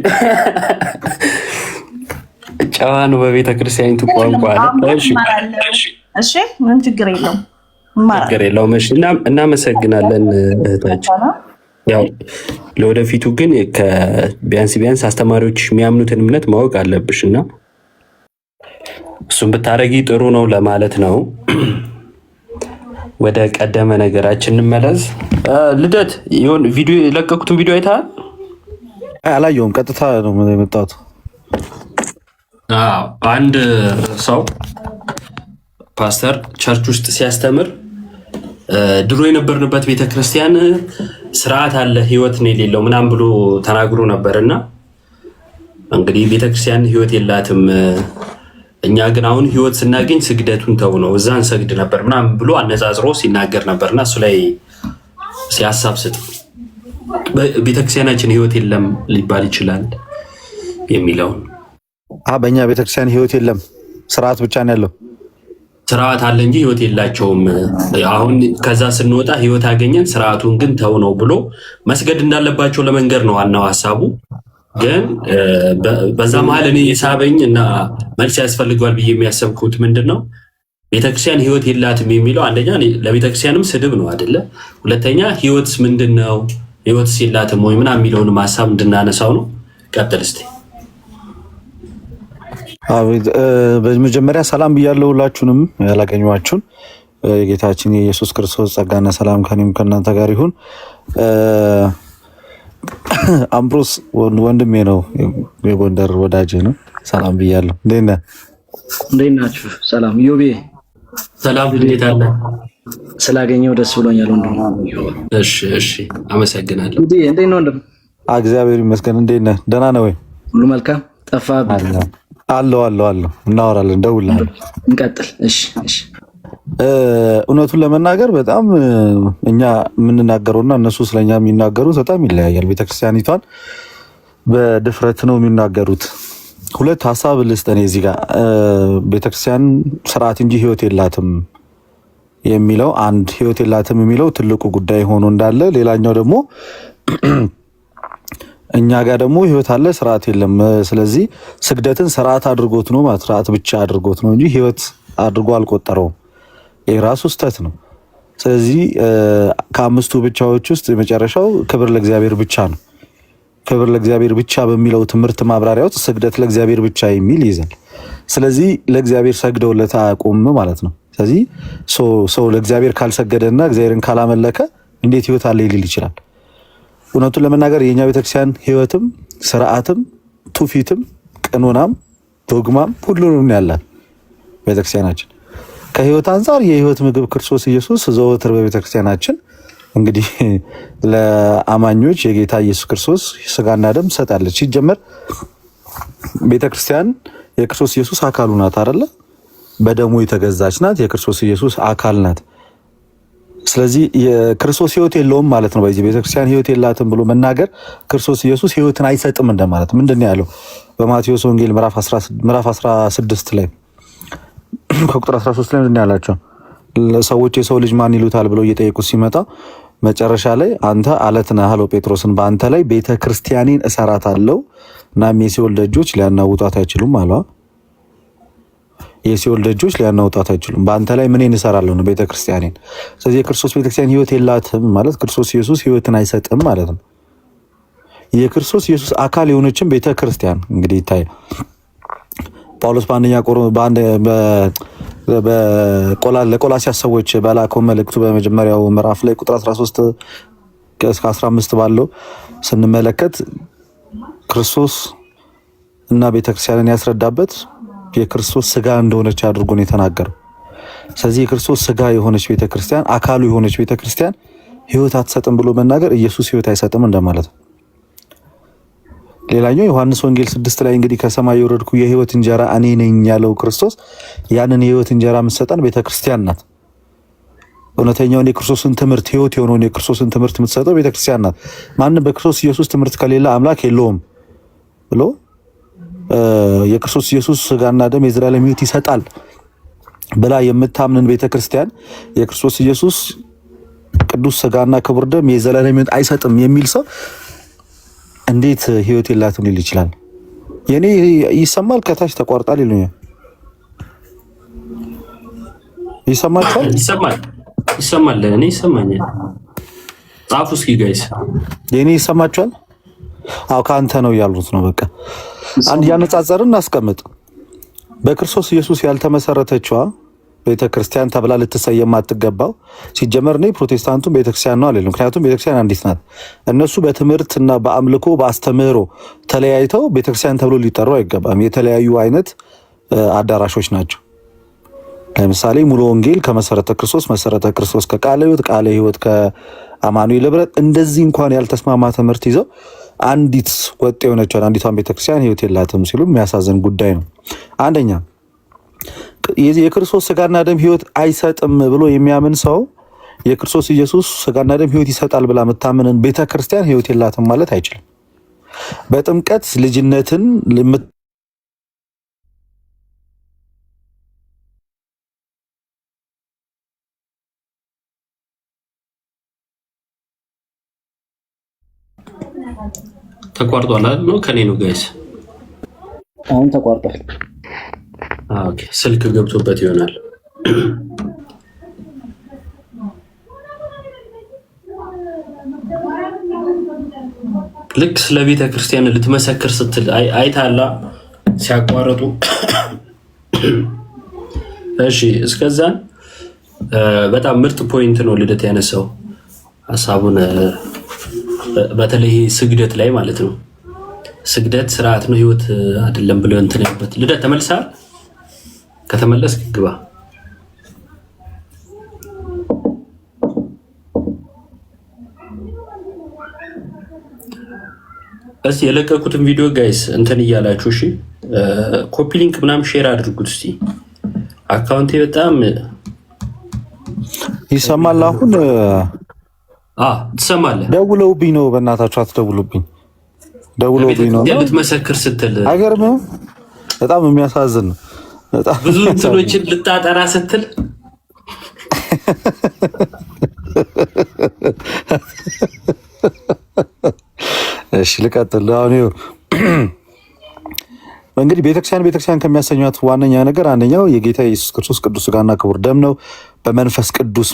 ጨዋ ነው በቤተ ክርስቲያኒቱ ቋንቋ ነው። እሺ ምንም ችግር የለውም። ችግር የለውም። እሺ እናመሰግናለን እህታችን። ያው ለወደፊቱ ግን ቢያንስ አስተማሪዎች የሚያምኑትን እምነት ማወቅ አለብሽ እና እሱን ብታረጊ ጥሩ ነው ለማለት ነው። ወደ ቀደመ ነገራችን እንመለስ። ልደት ይሁን ቪዲዮ የለቀኩትን ቪዲዮ አይተሃል? አላየሁም። ቀጥታ ነው የመጣሁት። አንድ ሰው ፓስተር ቸርች ውስጥ ሲያስተምር ድሮ የነበርንበት ቤተክርስቲያን ስርዓት አለ፣ ህይወት ነው የሌለው ምናምን ብሎ ተናግሮ ነበር እና እንግዲህ ቤተክርስቲያን ህይወት የላትም፣ እኛ ግን አሁን ህይወት ስናገኝ ስግደቱን ተው ነው እዛ እንሰግድ ነበር ምናምን ብሎ አነጻጽሮ ሲናገር ነበርና እሱ ላይ ሲያሳብ ስጥ ቤተክርስቲያናችን ህይወት የለም ሊባል ይችላል የሚለውን በእኛ ቤተክርስቲያን ህይወት የለም፣ ስርዓት ብቻ ነው ያለው። ስርዓት አለ እንጂ ህይወት የላቸውም። አሁን ከዛ ስንወጣ ህይወት አገኘን፣ ስርዓቱን ግን ተው ነው ብሎ መስገድ እንዳለባቸው ለመንገር ነው ዋናው ሀሳቡ። ግን በዛ መሀል እኔ የሳበኝ እና መልስ ያስፈልገዋል ብዬ የሚያሰብኩት ምንድን ነው፣ ቤተክርስቲያን ህይወት የላትም የሚለው አንደኛ ለቤተክርስቲያንም ስድብ ነው አይደለ? ሁለተኛ ህይወትስ ምንድን ነው፣ ህይወትስ የላትም ወይ ምናምን የሚለውንም ሀሳብ እንድናነሳው ነው። ቀጥል እስኪ። በመጀመሪያ ሰላም ብያለሁ ሁላችሁንም ያላገኘኋችሁን። የጌታችን የኢየሱስ ክርስቶስ ጸጋና ሰላም ከእኔም ከእናንተ ጋር ይሁን። አምብሮስ ወንድሜ ነው፣ የጎንደር ወዳጅ ነው። ሰላም ብያለሁ። እንዴት ነህ? እንዴት ናችሁ? ሰላም ዮቤ። ሰላም እንዴት አለ? ስላገኘው ደስ ብሎኛል ወንድም። እሺ አመሰግናለሁ። እንዴት ነው ወንድም? እግዚአብሔር ይመስገን። እንዴት ነህ? ደህና ነህ ወይ? ሁሉ መልካም? ጠፋብህ? አለው እናወራለን፣ ደውልልሃለሁ። እንቀጥል። እሺ እውነቱን ለመናገር በጣም እኛ የምንናገረውና እነሱ ስለኛ የሚናገሩት በጣም ይለያያል። ቤተክርስቲያኒቷን በድፍረት ነው የሚናገሩት። ሁለት ሀሳብ ልስጥ እኔ እዚህ ጋር። ቤተክርስቲያን ስርዓት እንጂ ህይወት የላትም የሚለው አንድ፣ ህይወት የላትም የሚለው ትልቁ ጉዳይ ሆኖ እንዳለ፣ ሌላኛው ደግሞ እኛ ጋር ደግሞ ህይወት አለ ስርዓት የለም። ስለዚህ ስግደትን ስርዓት አድርጎት ነው ማለት ስርዓት ብቻ አድርጎት ነው እንጂ ህይወት አድርጎ አልቆጠረውም። ይህ ራሱ ስህተት ነው። ስለዚህ ከአምስቱ ብቻዎች ውስጥ የመጨረሻው ክብር ለእግዚአብሔር ብቻ ነው። ክብር ለእግዚአብሔር ብቻ በሚለው ትምህርት ማብራሪያ ውስጥ ስግደት ለእግዚአብሔር ብቻ የሚል ይይዛል። ስለዚህ ለእግዚአብሔር ሰግደውለት አያውቁም ማለት ነው። ስለዚህ ሰው ለእግዚአብሔር ካልሰገደና እግዚአብሔርን ካላመለከ እንዴት ህይወት አለ ሊል ይችላል? እውነቱን ለመናገር የኛ ቤተክርስቲያን ህይወትም ስርዓትም ትውፊትም ቀኖናም ዶግማም ሁሉንም ያላት ቤተክርስቲያናችን። ከህይወት አንጻር የህይወት ምግብ ክርስቶስ ኢየሱስ ዘወትር በቤተክርስቲያናችን እንግዲህ ለአማኞች የጌታ ኢየሱስ ክርስቶስ ስጋና ደም ሰጣለች። ሲጀመር ቤተክርስቲያን የክርስቶስ ኢየሱስ አካሉ ናት አይደለ? በደሙ የተገዛች ናት። የክርስቶስ ኢየሱስ አካል ናት። ስለዚህ የክርስቶስ ህይወት የለውም ማለት ነው። በዚህ ቤተክርስቲያን ህይወት የላትም ብሎ መናገር ክርስቶስ ኢየሱስ ህይወትን አይሰጥም እንደማለት። ምንድን ነው ያለው? በማቴዎስ ወንጌል ምዕራፍ 16 ላይ ከቁጥር 13 ላይ ምንድን ነው ያላቸው? ሰዎች የሰው ልጅ ማን ይሉታል ብለው እየጠየቁት ሲመጣ መጨረሻ ላይ አንተ አለት ነህ አለው ጴጥሮስን፣ በአንተ ላይ ቤተክርስቲያኔን እሰራታለሁ እናም የሲኦል ደጆች ሊያናውጣት አይችሉም አለው። የሲኦል ደጆች ሊያናውጣት አይችሉም። በአንተ ላይ ምንን እሰራለሁ ነው? ቤተክርስቲያኔን። ስለዚህ የክርስቶስ ቤተክርስቲያን ህይወት የላትም ማለት ክርስቶስ ኢየሱስ ህይወትን አይሰጥም ማለት ነው። የክርስቶስ ኢየሱስ አካል የሆነችን ቤተክርስቲያን እንግዲህ ይታይ ጳውሎስ ለቆላስያስ ሰዎች በላከው መልእክቱ በመጀመሪያው ምዕራፍ ላይ ቁጥር 13 እስከ 15 ባለው ስንመለከት ክርስቶስ እና ቤተክርስቲያንን ያስረዳበት የክርስቶስ ስጋ እንደሆነች አድርጎ ነው የተናገረው። ስለዚህ የክርስቶስ ስጋ የሆነች ቤተክርስቲያን አካሉ የሆነች ቤተክርስቲያን ህይወት አትሰጥም ብሎ መናገር ኢየሱስ ህይወት አይሰጥም እንደማለት ነው። ሌላኛው ዮሐንስ ወንጌል 6 ላይ እንግዲህ ከሰማይ የወረድኩ የህይወት እንጀራ እኔ ነኝ ያለው ክርስቶስ ያንን የህይወት እንጀራ የምትሰጠን ቤተክርስቲያን ናት። እውነተኛውን የክርስቶስን ትምህርት ህይወት የሆነውን የክርስቶስን ትምህርት የምትሰጠው ቤተክርስቲያን ናት። ማንም በክርስቶስ ኢየሱስ ትምህርት ከሌለ አምላክ የለውም ብሎ የክርስቶስ ኢየሱስ ስጋና ደም የዘላለም ህይወት ይሰጣል ብላ የምታምንን ቤተክርስቲያን የክርስቶስ ኢየሱስ ቅዱስ ስጋና ክቡር ደም የዘላለም ህይወት አይሰጥም የሚል ሰው እንዴት ህይወት የላትም ሊል ይችላል? የኔ ይሰማል ከታች ተቋርጣል ይሉኛል። ይሰማችኋል? ይሰማል። ለኔ ይሰማኛል። ጻፉ እስኪ ጋይስ፣ የኔ ይሰማችኋል? አው ካንተ ነው ያሉት ነው። በቃ አንድ ያነጻጸርን እናስቀምጥ። በክርስቶስ ኢየሱስ ያልተመሰረተችዋ ቤተክርስቲያን ተብላ ልትሰየም አትገባው። ሲጀመር ነው ፕሮቴስታንቱም ቤተክርስቲያን ነው አይደለም። ምክንያቱም ቤተክርስቲያን አንዲት ናት። እነሱ በትምህርትና በአምልኮ በአስተምህሮ ተለያይተው ቤተክርስቲያን ተብሎ ሊጠሩ አይገባም። የተለያዩ አይነት አዳራሾች ናቸው። ለምሳሌ ሙሉ ወንጌል ከመሰረተ ክርስቶስ፣ መሰረተ ክርስቶስ ከቃለ ሕይወት፣ ቃለ ሕይወት ከአማኑኤል ህብረት እንደዚህ እንኳን ያልተስማማ ትምህርት ይዘው አንዲት ወጥ የሆነች አንዲቷን ቤተክርስቲያን ህይወት የላትም ሲሉ የሚያሳዝን ጉዳይ ነው። አንደኛ የክርስቶስ ስጋና ደም ህይወት አይሰጥም ብሎ የሚያምን ሰው የክርስቶስ ኢየሱስ ስጋና ደም ህይወት ይሰጣል ብላ የምታምንን ቤተክርስቲያን ህይወት የላትም ማለት አይችልም። በጥምቀት ልጅነትን ተቋርጧል ነው ከኔ ነው ጋይስ? አሁን ተቋርጧል። ኦኬ ስልክ ገብቶበት ይሆናል። ልክ ስለ ቤተ ክርስቲያን ልትመሰክር ስትል አይታላ ሲያቋርጡ። እሺ እስከዛን በጣም ምርጥ ፖይንት ነው ልደት ያነሳው ሐሳቡን በተለይ ስግደት ላይ ማለት ነው። ስግደት ስርዓት ነው ህይወት አይደለም ብሎ እንትን ያለበት ልደት ተመልሰሃል? ከተመለስክ ግባ። እስቲ የለቀቁትን ቪዲዮ ጋይስ እንትን እያላችሁ እሺ፣ ኮፒ ሊንክ ምናምን ሼር አድርጉት እስቲ። አካውንቴ በጣም ይሰማል አሁን? ትሰማለህ? ደውለውብኝ ነው። በእናታችሁ አትደውሉብኝ። ደውለውብኝ ነው ልትመሰክር ስትል አይገርምም? በጣም የሚያሳዝን ነው። በጣም ብዙ እንትኖችን ልታጠራ ስትል እሺ ልቀጥል። አሁን እንግዲህ ቤተክርስቲያን ከሚያሰኟት ዋነኛ ነገር አንደኛው የጌታ ኢየሱስ ክርስቶስ ቅዱስ ስጋና ክቡር ደም ነው። በመንፈስ ቅዱስ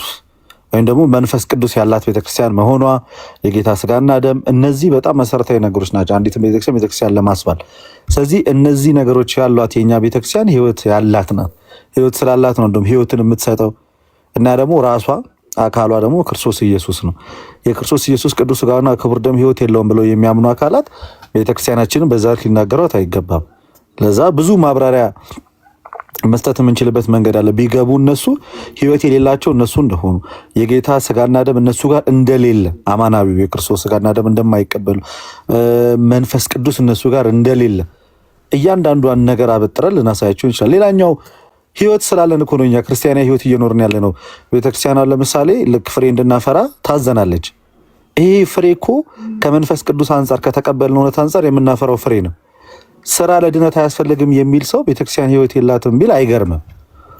ወይም ደግሞ መንፈስ ቅዱስ ያላት ቤተክርስቲያን መሆኗ፣ የጌታ ስጋና ደም፣ እነዚህ በጣም መሰረታዊ ነገሮች ናቸው አንዲት ቤተክርስቲያን ለማስባል። ስለዚህ እነዚህ ነገሮች ያሏት የኛ ቤተክርስቲያን ህይወት ያላት ናት። ህይወት ስላላት ነው እንደውም ህይወትን የምትሰጠው እና ደግሞ ራሷ አካሏ ደግሞ ክርስቶስ ኢየሱስ ነው። የክርስቶስ ኢየሱስ ቅዱስ ስጋና ክቡር ደም ህይወት የለውም ብለው የሚያምኑ አካላት ቤተክርስቲያናችንን በዛ ሊናገሯት አይገባም። ለዛ ብዙ ማብራሪያ መስጠት የምንችልበት መንገድ አለ። ቢገቡ እነሱ ህይወት የሌላቸው እነሱ እንደሆኑ የጌታ ስጋና ደም እነሱ ጋር እንደሌለ አማናዊው የክርስቶስ ስጋና ደም እንደማይቀበሉ መንፈስ ቅዱስ እነሱ ጋር እንደሌለ እያንዳንዷን ነገር አበጥረን ልናሳያቸው እንችላለን። ሌላኛው ህይወት ስላለን እኮ ነው እኛ ክርስቲያናዊ ህይወት እየኖርን ያለ ነው። ቤተክርስቲያኗ ለምሳሌ ልክ ፍሬ እንድናፈራ ታዘናለች። ይሄ ፍሬ እኮ ከመንፈስ ቅዱስ አንጻር ከተቀበልነው እውነት አንጻር የምናፈራው ፍሬ ነው። ስራ ለድነት አያስፈልግም የሚል ሰው ቤተክርስቲያን ህይወት የላትም ቢል አይገርምም።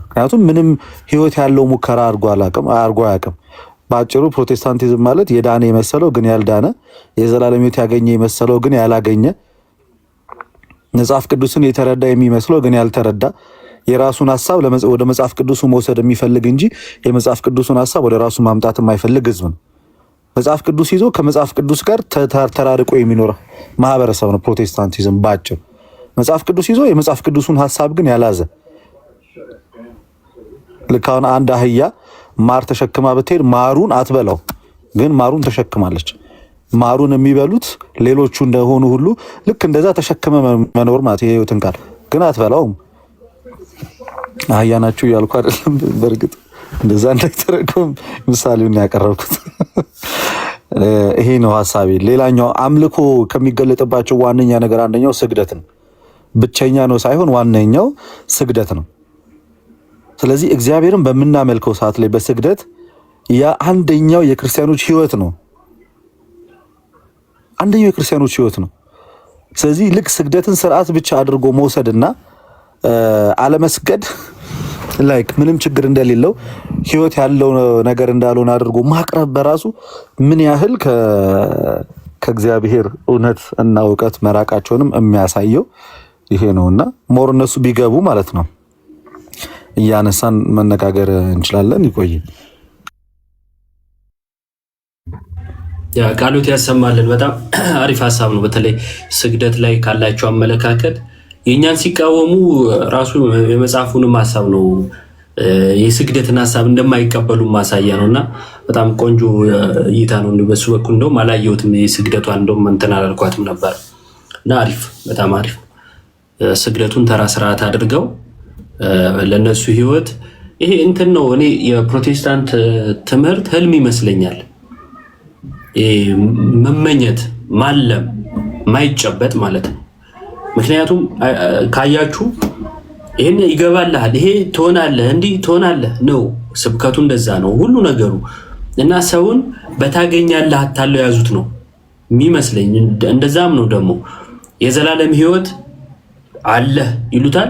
ምክንያቱም ምንም ህይወት ያለው ሙከራ አድርጎ አያውቅም። በአጭሩ ፕሮቴስታንቲዝም ማለት የዳነ የመሰለው ግን ያልዳነ፣ የዘላለም ህይወት ያገኘ የመሰለው ግን ያላገኘ፣ መጽሐፍ ቅዱስን የተረዳ የሚመስለው ግን ያልተረዳ፣ የራሱን ሀሳብ ወደ መጽሐፍ ቅዱሱ መውሰድ የሚፈልግ እንጂ የመጽሐፍ ቅዱሱን ሀሳብ ወደ ራሱ ማምጣት የማይፈልግ ህዝብ ነው። መጽሐፍ ቅዱስ ይዞ ከመጽሐፍ ቅዱስ ጋር ተራርቆ የሚኖር ማህበረሰብ ነው ፕሮቴስታንቲዝም ባጭሩ። መጽሐፍ ቅዱስ ይዞ የመጽሐፍ ቅዱሱን ሀሳብ ግን ያላዘ። ልክ አሁን አንድ አህያ ማር ተሸክማ ብትሄድ ማሩን አትበላው፣ ግን ማሩን ተሸክማለች። ማሩን የሚበሉት ሌሎቹ እንደሆኑ ሁሉ ልክ እንደዛ ተሸክመ መኖር ማለት የህይወትን ቃል ግን አትበላውም። አህያ ናችሁ እያልኩ አይደለም፣ በእርግጥ እንደዛ እንዳይተረጎም ምሳሌውን ያቀረብኩት ይሄ ነው ሐሳቤ። ሌላኛው አምልኮ ከሚገለጥባቸው ዋነኛ ነገር አንደኛው ስግደት ነው። ብቸኛ ነው ሳይሆን ዋነኛው ስግደት ነው። ስለዚህ እግዚአብሔርን በምናመልከው ሰዓት ላይ በስግደት ያ አንደኛው የክርስቲያኖች ህይወት ነው። አንደኛው የክርስቲያኖች ህይወት ነው። ስለዚህ ልክ ስግደትን ስርዓት ብቻ አድርጎ መውሰድና አለመስገድ ላይክ ምንም ችግር እንደሌለው ህይወት ያለው ነገር እንዳልሆነ አድርጎ ማቅረብ በራሱ ምን ያህል ከእግዚአብሔር እውነት እና እውቀት መራቃቸውንም የሚያሳየው ይሄ ነውና ሞር እነሱ ቢገቡ ማለት ነው እያነሳን መነጋገር እንችላለን። ይቆይ። ያ ቃሉት ያሰማልን። በጣም አሪፍ ሀሳብ ነው። በተለይ ስግደት ላይ ካላቸው አመለካከት የእኛን ሲቃወሙ ራሱ የመጽሐፉንም ሀሳብ ነው የስግደትን ሀሳብ እንደማይቀበሉ ማሳያ ነው እና በጣም ቆንጆ እይታ ነው። በሱ በኩል እንደውም አላየሁትም የስግደቷን እንደውም እንትን አላልኳትም ነበር እና አሪፍ፣ በጣም አሪፍ ስግደቱን ተራ ስርዓት አድርገው ለነሱ ህይወት ይሄ እንትን ነው። እኔ የፕሮቴስታንት ትምህርት ህልም ይመስለኛል። መመኘት ማለም ማይጨበጥ ማለት ነው። ምክንያቱም ካያችሁ ይሄን ይገባልሃል፣ ይሄ ትሆናለህ፣ እንዲህ ትሆናለህ ነው ስብከቱ። እንደዛ ነው ሁሉ ነገሩ እና ሰውን በታገኛለህ አታለው ያዙት ነው የሚመስለኝ። እንደዛም ነው ደግሞ የዘላለም ህይወት አለ ይሉታል።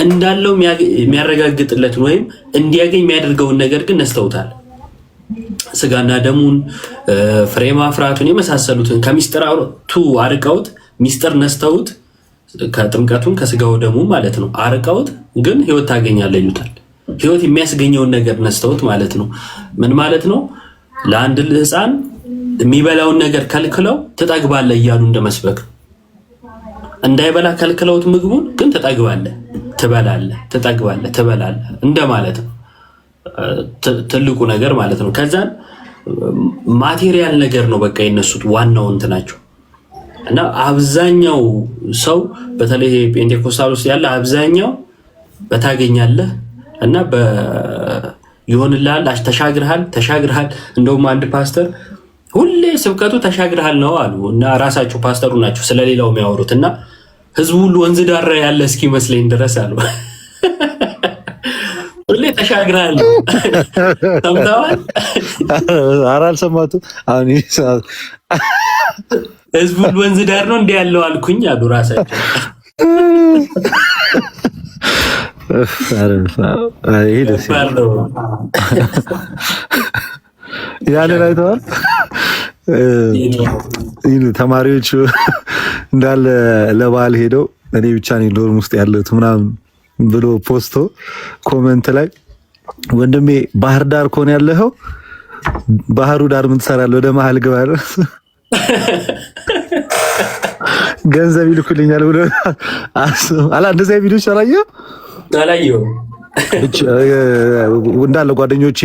እንዳለው የሚያረጋግጥለትን ወይም እንዲያገኝ የሚያደርገውን ነገር ግን ነስተውታል። ስጋና ደሙን ፍሬ ማፍራቱን የመሳሰሉትን ከሚስጥራቱ አርቀውት ሚስጥር ነስተውት ከጥምቀቱን ከስጋው ደሙ ማለት ነው አርቀውት ግን ህይወት ታገኛለህ ይሉታል። ህይወት የሚያስገኘውን ነገር ነስተውት ማለት ነው። ምን ማለት ነው? ለአንድ ህፃን የሚበላውን ነገር ከልክለው ትጠግባለህ እያሉ እንደመስበክ እንዳይበላ ከልክለውት ምግቡን ግን ትጠግባለህ፣ ትበላለህ፣ ትጠግባለህ፣ ትበላለህ እንደማለት ነው። ትልቁ ነገር ማለት ነው። ከዛን ማቴሪያል ነገር ነው በቃ የነሱት ዋናው እንትናቸው እና አብዛኛው ሰው በተለይ ፔንቴኮስታል ውስጥ ያለ አብዛኛው በታገኛለህ እና ይሆንልሃል፣ ተሻግርሃል። እንደውም አንድ ፓስተር ሁሌ ስብከቱ ተሻግርሃል ነው አሉ እና ራሳቸው ፓስተሩ ናቸው ስለሌላው የሚያወሩት እና ህዝቡ ሁሉ ወንዝ ዳር ያለ እስኪመስለኝ ድረስ አሉ። ሁሌ ተሻግርሃል ሰምተዋል? ኧረ አልሰማሁትም። አሁን ህዝቡ ሁሉ ወንዝ ዳር ነው እንዲህ ያለው አልኩኝ አሉ ራሳቸው። ያንን አይተዋል። ተማሪዎቹ እንዳለ ለበዓል ሄደው እኔ ብቻ ነኝ ዶርም ውስጥ ያለሁት ምናምን ብሎ ፖስቶ ኮመንት ላይ ወንድሜ ባህር ዳር ከሆነ ያለኸው ባህሩ ዳር ምን ትሰራለህ? ወደ መሀል ግባ ገንዘብ ይልኩልኛል ብሎ አላ እንደዚህ ቪዲዮች አላየሁም። እንዳለ ጓደኞቼ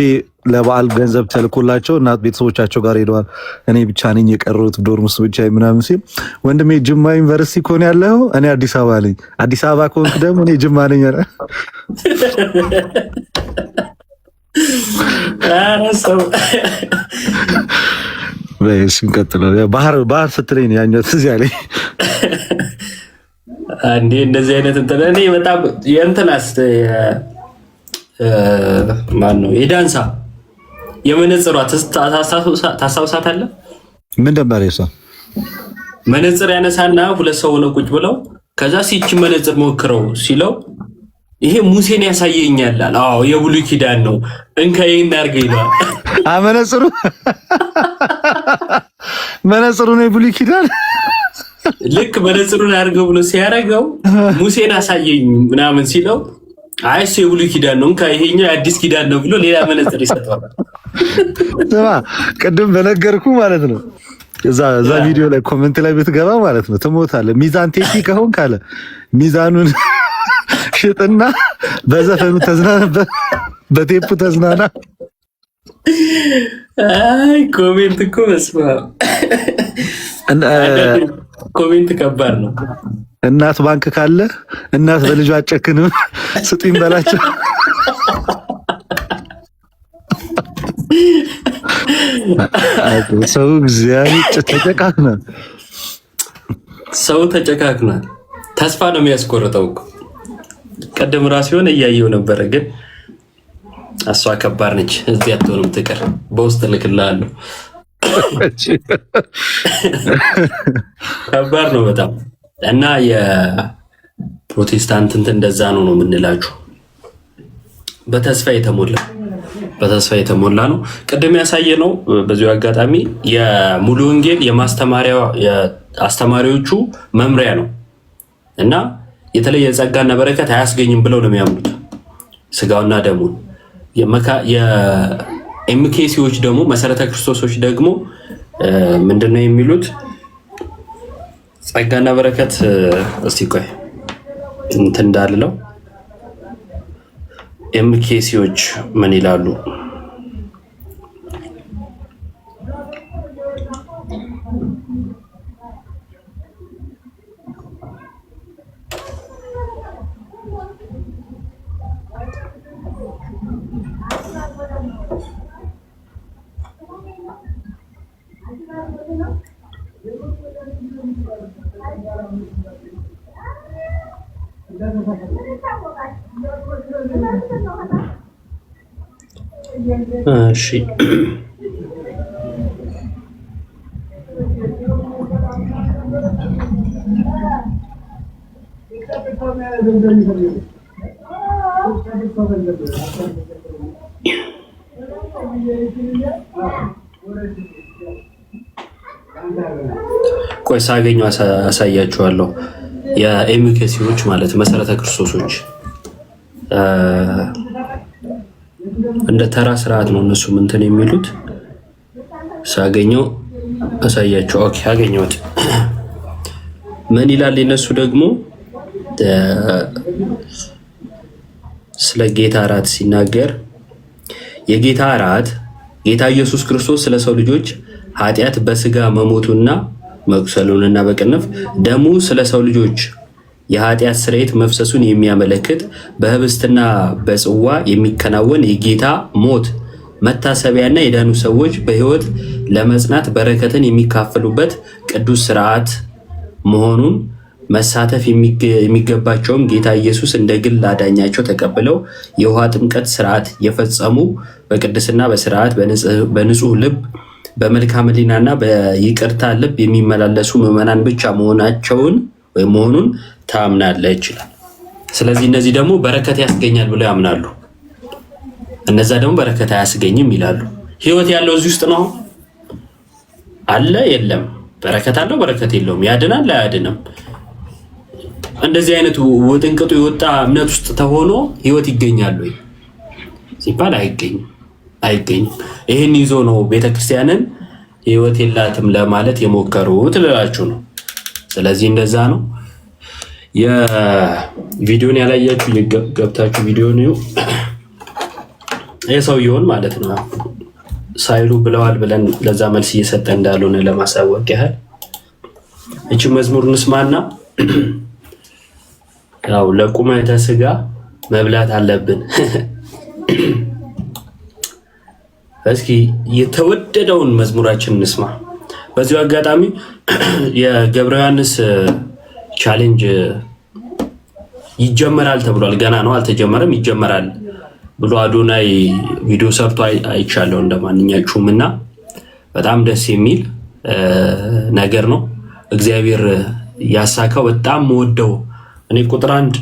ለበዓል ገንዘብ ተልኮላቸው እና ቤተሰቦቻቸው ጋር ሄደዋል። እኔ ብቻ ነኝ የቀረሁት ዶርም ውስጥ ብቻ ምናምን ሲል ወንድሜ ጅማ ዩኒቨርሲቲ ከሆነ ያለው እኔ አዲስ አበባ ነኝ፣ አዲስ አበባ ከሆንክ ደግሞ እኔ ጅማ ነኝ አለ። በእሱ እንቀጥለው። ባህር ስትለኝ ነው ያኛው ትዝ ያለኝ። አንዴ እንደዚህ አይነት እንትን እኔ በጣም የእንትናስ ማን ነው የዳንሳ የመነጽሯ ታስታውሳታለህ? ምን ነበር የሷ መነጽር ያነሳና ሁለት ሰው ሆነው ቁጭ ብለው ከዛ ሲች መነጽር ሞክረው ሲለው ይሄ ሙሴን ያሳየኛል። አዎ የብሉይ ኪዳን ነው እንካ ይሄን አድርገ ይላል። መነጽሩ ነው የብሉይ ኪዳን። ልክ መነጽሩን አድርገው ብሎ ሲያረገው ሙሴን አሳየኝ ምናምን ሲለው አይ እሱ የብሉይ ኪዳን ነው እንካ ይሄኛው የአዲስ ኪዳን ነው ብሎ ሌላ መነጽር ይሰጠዋል። ቅድም በነገርኩ ማለት ነው። እዛ ቪዲዮ ላይ ኮሜንት ላይ ብትገባ ማለት ነው ትሞታለህ። ሚዛን ቴፒ ከሆንክ አለ ሚዛኑን ሽጥና በዘፈኑ ተዝናናበት፣ በቴፑ ተዝናና። አይ ኮሜንት እኮ መስማ ኮሜንት ከባድ ነው። እናት ባንክ ካለ እናት በልጇ አጨክንም ስጡኝ በላቸው። ሰው እግዚአብሔር ተጨካክኗል። ሰው ተጨካክኗል። ተስፋ ነው የሚያስቆርጠው እኮ። ቀደም ራሱ የሆነ እያየው ነበረ፣ ግን እሷ ከባድ ነች። እዚህ አትሆንም ትቅር። በውስጥ ልክልሃለሁ። ከባድ ነው በጣም እና የፕሮቴስታንት እንትን እንደዛ ነው የምንላችሁ። በተስፋ የተሞላ ነው። ቅድም ያሳየ ነው። በዚሁ አጋጣሚ የሙሉ ወንጌል የማስተማሪያ አስተማሪዎቹ መምሪያ ነው እና የተለየ ጸጋና በረከት አያስገኝም ብለው ነው የሚያምኑት። ስጋውና ደሙን የኤምኬሲዎች ደግሞ መሰረተ ክርስቶሶች ደግሞ ምንድነው የሚሉት? ጸጋና በረከት እስቲ ቆይ እንትን እንዳልለው ኤምኬሲዎች ምን ይላሉ? እሺ ቆይ ሳገኘው አሳያችኋለሁ። የኤምኬሲዎች ማለት መሰረተ ክርስቶሶች እንደ ተራ ስርዓት ነው እነሱ እንትን የሚሉት። ሳገኘው አሳያችሁ። ኦኬ አገኘሁት። ምን ይላል? የነሱ ደግሞ ስለ ጌታ እራት ሲናገር የጌታ እራት ጌታ ኢየሱስ ክርስቶስ ስለ ሰው ልጆች ኃጢአት በስጋ መሞቱና መቁሰሉንና በቅንፍ ደሙ ስለ ሰው ልጆች የኃጢአት ስርየት መፍሰሱን የሚያመለክት በህብስትና በጽዋ የሚከናወን የጌታ ሞት መታሰቢያና የዳኑ ሰዎች በህይወት ለመጽናት በረከትን የሚካፈሉበት ቅዱስ ስርዓት መሆኑን መሳተፍ የሚገባቸውም ጌታ ኢየሱስ እንደ ግል አዳኛቸው ተቀብለው የውሃ ጥምቀት ስርዓት የፈጸሙ በቅድስና በስርዓት በንጹህ ልብ በመልካም ሕሊናና በይቅርታ ልብ የሚመላለሱ ምዕመናን ብቻ መሆኑን ታምናለች ይላል። ስለዚህ እነዚህ ደግሞ በረከት ያስገኛል ብለው ያምናሉ። እነዛ ደግሞ በረከት አያስገኝም ይላሉ። ህይወት ያለው እዚህ ውስጥ ነው አለ የለም? በረከት አለው በረከት የለውም? ያድናል አያድንም? እንደዚህ አይነቱ ውጥንቅጡ የወጣ እምነት ውስጥ ተሆኖ ህይወት ይገኛል ወይ ሲባል አይገኝም። ይህን ይዞ ነው ቤተክርስቲያንን ህይወት የላትም ለማለት የሞከሩት ልላችሁ ነው። ስለዚህ እንደዛ ነው። የቪዲዮን ያላያችሁ ገብታችሁ ቪዲዮን እዩ። የሰውየውን ማለት ነው ሳይሉ ብለዋል ብለን ለዛ መልስ እየሰጠ እንዳልሆነ ለማሳወቅ ያህል እቺ መዝሙር እንስማና ያው ለቁመተ ስጋ መብላት አለብን። እስኪ የተወደደውን መዝሙራችን እንስማ። በዚሁ አጋጣሚ የገብረ ዮሐንስ ቻሌንጅ ይጀመራል ተብሏል። ገና ነው አልተጀመረም፣ ይጀመራል ብሎ አዶናይ ቪዲዮ ሰርቶ አይቻለሁ እንደማንኛችሁም እና በጣም ደስ የሚል ነገር ነው። እግዚአብሔር ያሳካው። በጣም ወደው እኔ ቁጥር አንድ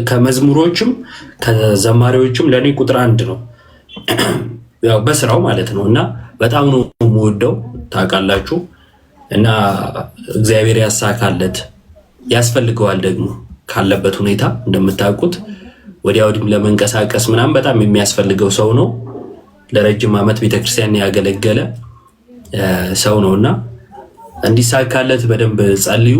ከመዝሙሮችም ከዘማሪዎችም ለእኔ ቁጥር አንድ ነው፣ ያው በስራው ማለት ነው እና በጣም ነው የምወደው ታውቃላችሁ። እና እግዚአብሔር ያሳካለት ያስፈልገዋል ደግሞ ካለበት ሁኔታ እንደምታውቁት ወዲያ ወዲህም ለመንቀሳቀስ ምናምን በጣም የሚያስፈልገው ሰው ነው። ለረጅም ዓመት ቤተክርስቲያን ያገለገለ ሰው ነውና እንዲሳካለት በደንብ ጸልዩ።